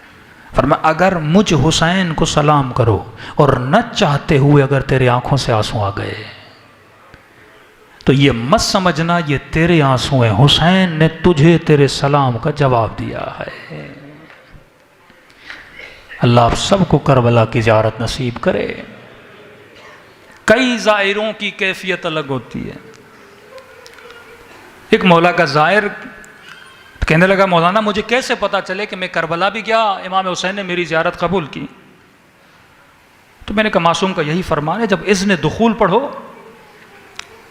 فرمایا اگر مجھ حسین کو سلام کرو اور نہ چاہتے ہوئے اگر تیرے آنکھوں سے آنسو آ گئے تو یہ مت سمجھنا یہ تیرے آنسو ہیں, حسین نے تجھے تیرے سلام کا جواب دیا ہے. اللہ آپ سب کو کربلا کی زیارت نصیب کرے. کئی زائروں کی کیفیت الگ ہوتی ہے. ایک مولا کا زائر کہنے لگا مولانا مجھے کیسے پتا چلے کہ میں کربلا بھی گیا, امام حسین نے میری زیارت قبول کی؟ تو میں نے کہا معصوم کا یہی فرمان ہے, جب اذن دخول پڑھو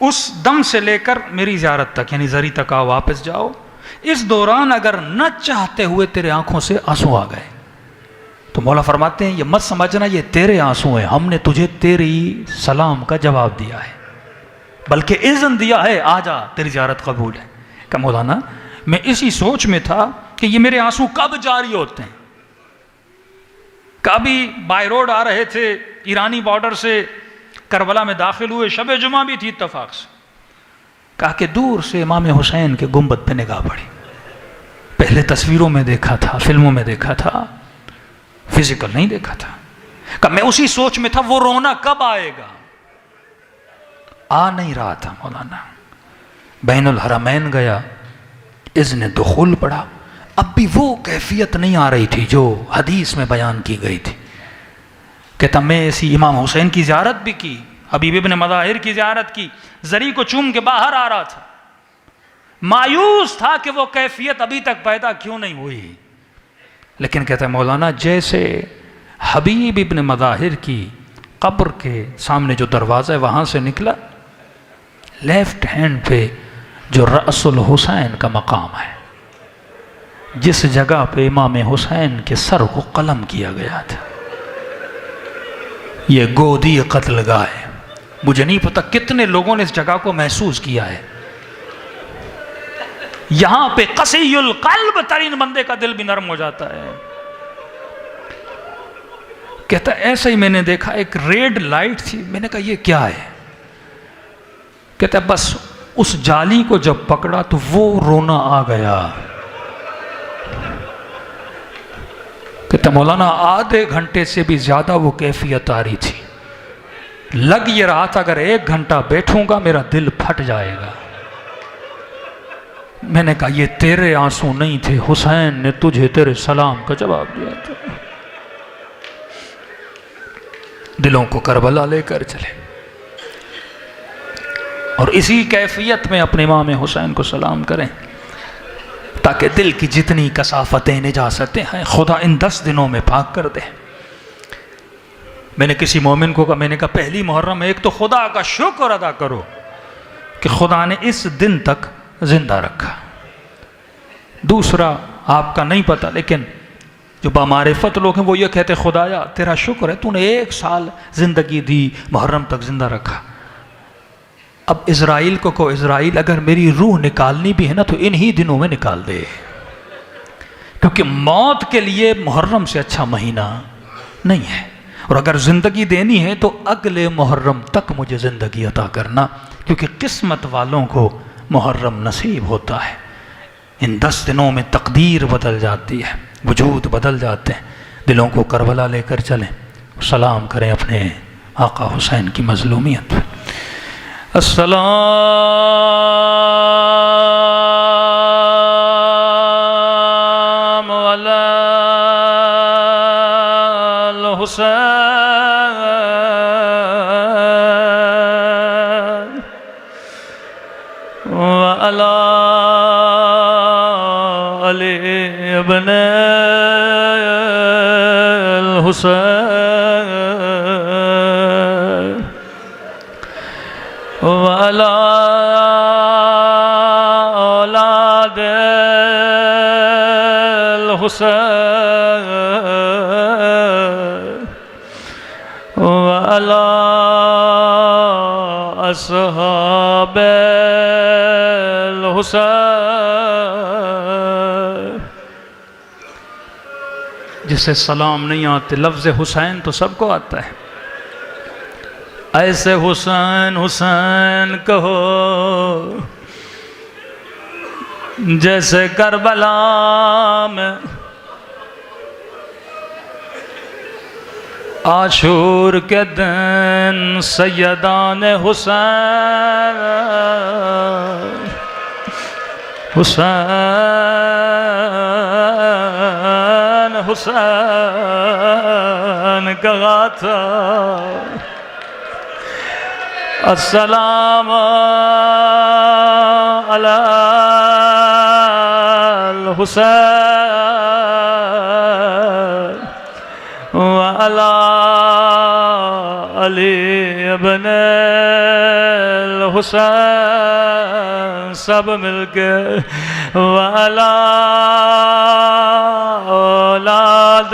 اس دم سے لے کر میری زیارت تک, یعنی زری تک آؤ واپس جاؤ, اس دوران اگر نہ چاہتے ہوئے تیرے آنکھوں سے آنسو آ گئے تو مولا فرماتے ہیں یہ مت سمجھنا یہ تیرے آنسو ہیں, ہم نے تجھے تیری سلام کا جواب دیا ہے, بلکہ اذن دیا ہے آ جا تیری زیارت قبول ہے. کہ مولانا میں اسی سوچ میں تھا کہ یہ میرے آنسو کب جاری ہوتے ہیں. کبھی بائی روڈ آ رہے تھے ایرانی بارڈر سے کربلا میں داخل ہوئے, شب جمعہ بھی تھی اتفاق سے, کہا کہ دور سے امام حسین کے گنبد پہ نگاہ پڑی. پہلے تصویروں میں دیکھا تھا, فلموں میں دیکھا تھا, فزیکل نہیں دیکھا تھا. کہ میں اسی سوچ میں تھا وہ رونا کب آئے گا. آ نہیں رہا تھا مولانا. بین الحرمین گیا, اذن دخول پڑا, اب بھی وہ کیفیت نہیں آ رہی تھی جو حدیث میں بیان کی گئی تھی. کہتا میں ایسی امام حسین کی زیارت بھی کی, حبیب ابن مظاہر کی زیارت کی, زری کو چوم کے باہر آ رہا تھا, مایوس تھا کہ وہ کیفیت ابھی تک پیدا کیوں نہیں ہوئی. لیکن کہتا ہے مولانا جیسے حبیب ابن مظاہر کی قبر کے سامنے جو دروازہ ہے وہاں سے نکلا, لیفٹ ہینڈ پہ جو رأس الحسین کا مقام ہے, جس جگہ پہ امام حسین کے سر کو قلم کیا گیا تھا, یہ گودی قتل گاہ ہے. مجھے نہیں پتا کتنے لوگوں نے اس جگہ کو محسوس کیا ہے. یہاں پہ قسی القلب ترین بندے کا دل بھی نرم ہو جاتا ہے. کہتا ایسا ہی میں نے دیکھا, ایک ریڈ لائٹ تھی, میں نے کہا یہ کیا ہے. کہتا بس اس جالی کو جب پکڑا تو وہ رونا آ گیا. کہتا مولانا آدھے گھنٹے سے بھی زیادہ وہ کیفیت آ رہی تھی. لگ یہ رہا تھا اگر 1 گھنٹہ بیٹھوں گا میرا دل پھٹ جائے گا. میں نے کہا یہ تیرے آنسو نہیں تھے, حسین نے تجھے تیرے سلام کا جواب دیا تھا. دلوں کو کربلا لے کر چلے اور اسی کیفیت میں اپنے امام حسین کو سلام کریں تاکہ دل کی جتنی کثافتیں نجاستیں ہیں خدا ان 10 دنوں میں پاک کر دے. میں نے کسی مومن کو کہا, میں نے کہا پہلی محرم ایک تو خدا کا شکر ادا کرو کہ خدا نے اس دن تک زندہ رکھا. دوسرا آپ کا نہیں پتا لیکن جو بامعرفت لوگ ہیں وہ یہ کہتے خدایا تیرا شکر ہے تو نے 1 سال زندگی دی, محرم تک زندہ رکھا. اب اسرائیل کو کہو اسرائیل اگر میری روح نکالنی بھی ہے نا تو انہی دنوں میں نکال دے, کیونکہ موت کے لیے محرم سے اچھا مہینہ نہیں ہے. اور اگر زندگی دینی ہے تو اگلے محرم تک مجھے زندگی عطا کرنا, کیونکہ قسمت والوں کو محرم نصیب ہوتا ہے. ان 10 دنوں میں تقدیر بدل جاتی ہے, وجود بدل جاتے ہیں. دلوں کو کربلا لے کر چلیں, سلام کریں اپنے آقا حسین کی مظلومیت پہ. السلام علی الحسین وعلی علی ابن الحسین وعلی اولاد الحسین وعلی اصحاب الحسین. جسے سلام نہیں آتے, لفظ حسین تو سب کو آتا ہے. ایسے حسین حسین کہو جیسے کربلا میں عاشور کے دن سیدان حسین حسین حسین کہا تھا السلام علی الحسین وعلی علی ابن الحسین. سب مل کے وعلی اولاد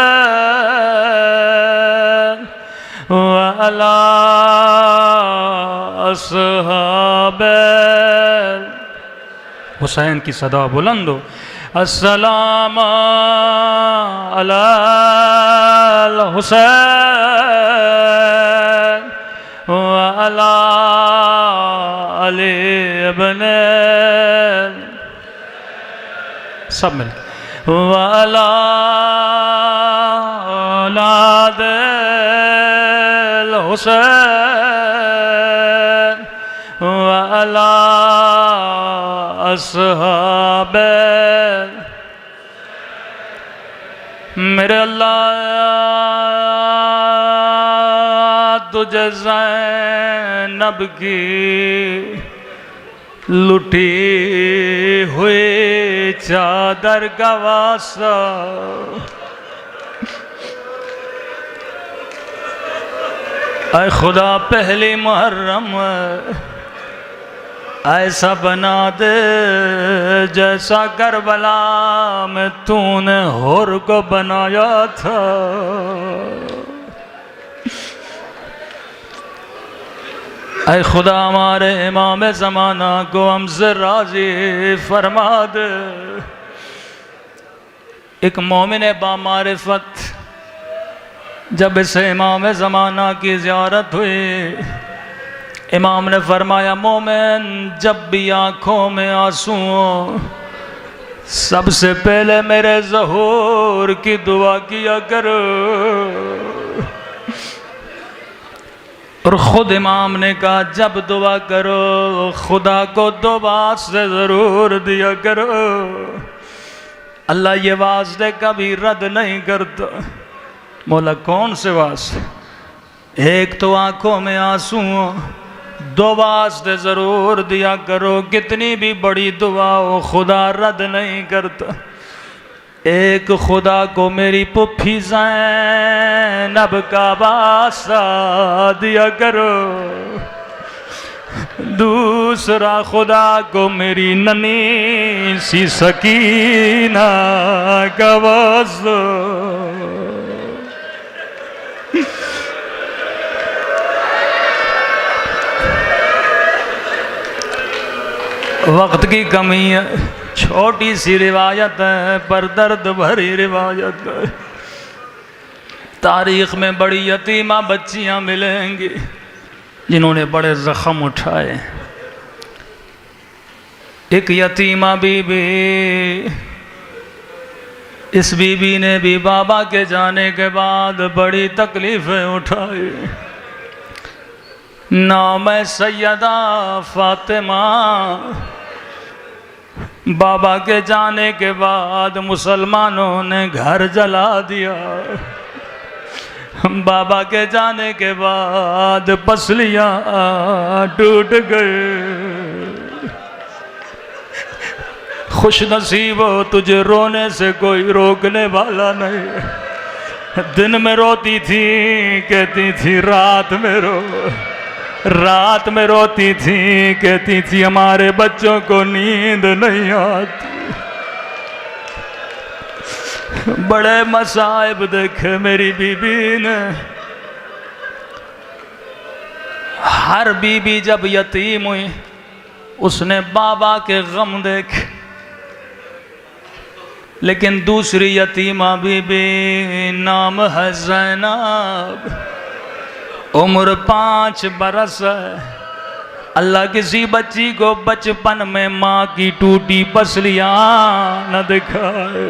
الحسین وعلی اصحاب حسین کی صدا بلند ہو. السلام علی الحسین وعلی علی ابن سب مل وعلی اولاد الحسین وعلی اصحاب. میرے اللہ تجھے زینب کی لٹی ہوئی چادر کا واسطہ اے خدا پہلی محرم ایسا بنا دے جیسا کربلا میں تو نے حور کو بنایا تھا. اے خدا ہمارے امام زمانہ کو ہم سے راضی فرما دے. ایک مومن بامعرفت جب اس امام زمانہ کی زیارت ہوئی، امام نے فرمایا مومن جب بھی آنکھوں میں آنسو ہوں سب سے پہلے میرے ظہور کی دعا کیا کرو. اور خود امام نے کہا جب دعا کرو خدا کو 2 واسطے ضرور دیا کرو. اللہ یہ واسطے کبھی رد نہیں کرتا. مولا کون سے واسطے؟ ایک تو آنکھوں میں آنسو ہوں، 2 واسطے ضرور دیا کرو. کتنی بھی بڑی دعا ہو خدا رد نہیں کرتا. ایک خدا کو میری پھپھی زینب کا واسطہ دیا کرو. دوسرا خدا کو میری ننی سی سکینہ کا واسطہ. وقت کی کمی ہے، چھوٹی سی روایت ہے پر درد بھری روایت ہے. تاریخ میں بڑی یتیمہ بچیاں ملیں گی جنہوں نے بڑے زخم اٹھائے. ایک یتیمہ بی بی، اس بی بی نے بھی بابا کے جانے کے بعد بڑی تکلیفیں اٹھائی. نام ہے سیدہ فاطمہ. بابا کے جانے کے بعد مسلمانوں نے گھر جلا دیا. بابا کے جانے کے بعد پسلیاں ٹوٹ گئے. خوش نصیب ہو تجھے رونے سے کوئی روکنے والا نہیں. دن میں روتی تھی کہتی تھی رات میں رو، رات میں روتی تھی کہتی تھی ہمارے بچوں کو نیند نہیں آتی. بڑے مصائب دیکھے میری بی بی نے. ہر بی بی جب یتیم ہوئی اس نے بابا کے غم دیکھے، لیکن دوسری یتیمہ بی بی نام ہے زینب، عمر 5 برس ہے. اللہ کسی بچی کو بچپن میں ماں کی ٹوٹی پسلیاں نہ دکھائے.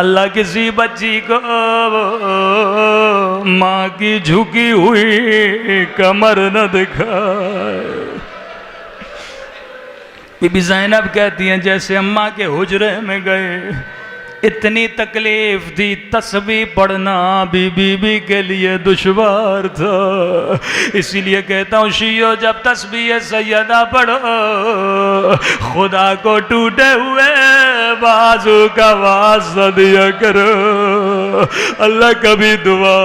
اللہ کسی بچی کو ماں کی جھکی ہوئی کمر نہ دکھائے. بی بی زینب کہتی ہیں جیسے اماں کے حجرے میں گئے اتنی تکلیف تھی، تسبیح پڑھنا بی بی کے لیے دشوار تھا. اسی لیے کہتا ہوں شیعو جب تسبیح سیدہ پڑھو خدا کو ٹوٹے ہوئے بازو کا واسطہ دیا کرو. اللہ کبھی دعا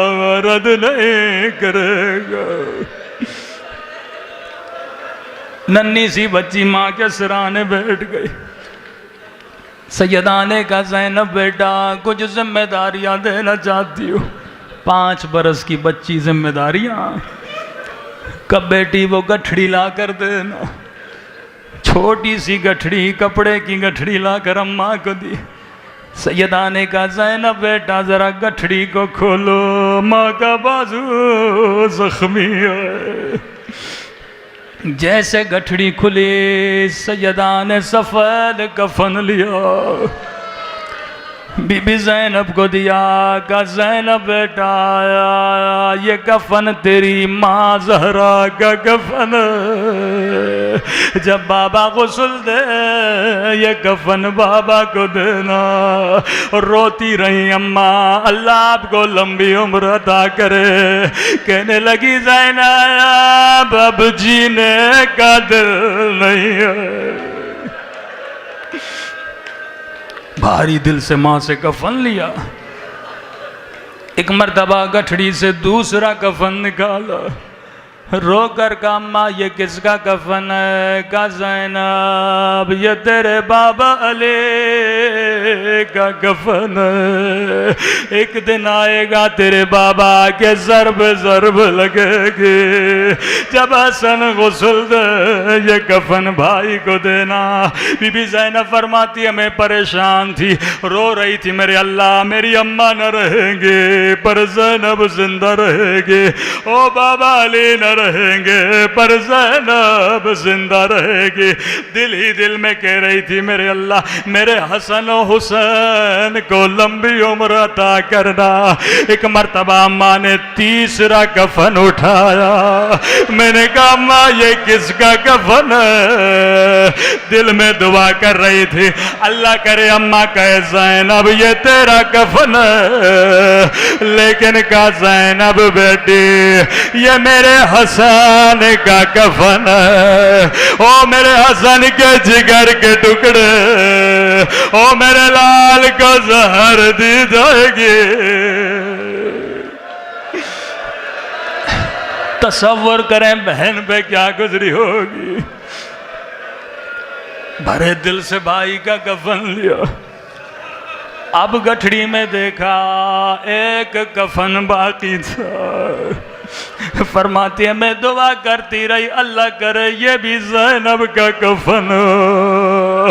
رد نہیں کرے گا. ننھی سی بچی ماں کے سرانے بیٹھ گئی. سیدہ نے کہا زینب بیٹا کچھ ذمہ داریاں دینا چاہتی ہو. 5 برس کی بچی ذمہ داریاں. کب بیٹی وہ گٹھڑی لا کر دینا. چھوٹی سی گٹھڑی، کپڑے کی گٹھڑی لا کر اماں کو دی۔ سیدہ نے کہا زینب بیٹا ذرا گٹھڑی کو کھولو، ماں کا بازو زخمی ہے۔ جیسے گٹھڑی کھلی سیدہ نے سفید کفن لیا، بی بی زینب کو دیا، کہا زینب بیٹا یہ کفن تیری ماں زہرا کا کفن ہے، جب بابا غسل دے یہ کفن بابا کو دینا۔ اور روتی رہی اماں، اللہ آپ کو لمبی عمر عطا کرے۔ کہنے لگی زینب اب جینے کا دل نہیں ہے۔ بھاری دل سے ماں سے کفن لیا، ایک مرتبہ گٹھڑی سے دوسرا کفن نکالا، رو کر کہا اماں یہ کس کا کفن ہے؟ کہا زینب یہ تیرے بابا علی کا کفن ہے، ایک دن آئے گا تیرے بابا کے ضرب لگے گی، جب حسن غسل دے یہ کفن بھائی کو دینا۔ بی بی زینب فرماتی ہے میں پریشان تھی، رو رہی تھی، میرے اللہ میری اماں نہ رہیں گے پر زینب زندہ رہے گی، او بابا علی نہ رہیں گے پر زینب زندہ رہے گی۔ دل ہی دل میں کہہ رہی تھی میرے اللہ میرے حسن و حسین کو لمبی عمر عطا کرنا۔ ایک مرتبہ اماں نے تیسرا کفن اٹھایا، میں نے کہا اماں یہ کس کا کفن ہے؟ دل میں دعا کر رہی تھی اللہ کرے اماں کہے زینب یہ تیرا کفن ہے، لیکن کہا زینب بیٹی یہ میرے حسن کا کفن ہے، او میرے حسن کے جگر کے ٹکڑے، او میرے لال کو زہر دی جائے گی۔ تصور کریں بہن پہ کیا گزری ہوگی۔ بھرے دل سے بھائی کا کفن لیا، اب گٹھڑی میں دیکھا ایک کفن باقی تھا۔ فرماتی ہے میں دعا کرتی رہی اللہ کرے یہ بھی زینب کا کفن ہو،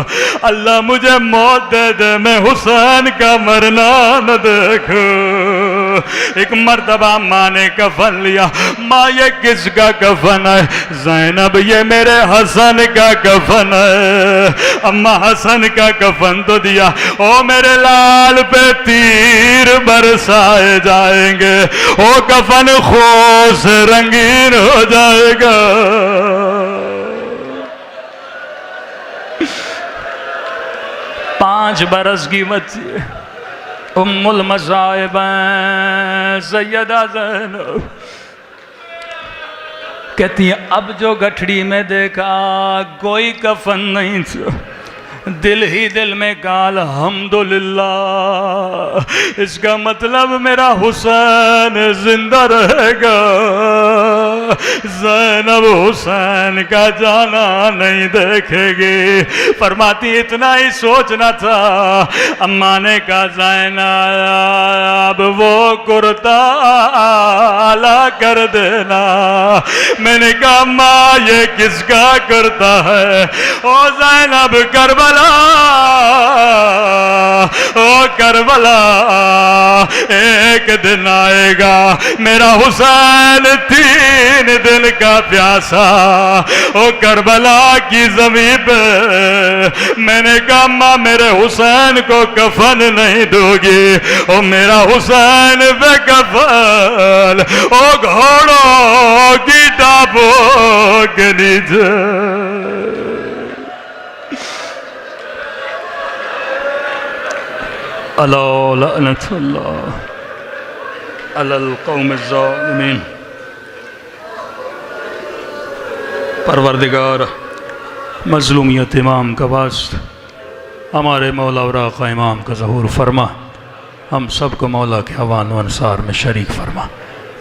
اللہ مجھے موت دے دے میں حسین کا مرنا نہ دیکھوں۔ ایک مرتبہ ماں نے کفن لیا، ماں یہ کس کا کفن ہے؟ زینب یہ میرے حسن کا کفن ہے۔ اماں حسن کا کفن تو دیا، او میرے لال پہ تیر برسائے جائیں گے، او کفن خوش رنگین ہو جائے گا۔ 5 برس کی بچی ام المصائب سیدہ زینب کہتی ہیں اب جو گٹھڑی میں دیکھا کوئی کفن نہیں تھا، دل ہی دل میں کہا الحمدللہ، اس کا مطلب میرا حسین زندہ رہے گا، زینب حسین کا جانا نہیں دیکھے گی۔ فرماتی اتنا ہی سوچنا تھا، اماں نے کہا زینب وہ کرتا اعلیٰ کر دینا۔ میں نے کہا اماں یہ کس کا کرتا ہے؟ او زینب کربلا، او کربلا ایک دن آئے گا میرا حسین 3 دن کا پیاسا، او کربلا کی زمین پہ۔ میں نے کہا ماں میرے حسین کو کفن نہیں دو گی، او میرا حسین بے کفن او گھوڑوں کی ٹاپوں کے نیچے۔ اللہ لعنت اللہ علی القوم الظالمین۔ پروردگار مظلومیت امام کا واسطہ ہمارے مولا اور آقا امام کا ظہور فرما، ہم سب کو مولا کے عوان و انصار میں شریک فرما۔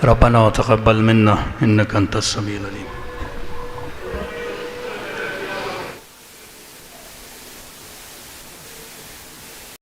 ربنا تقبل منا انک انت السمیع العلیم۔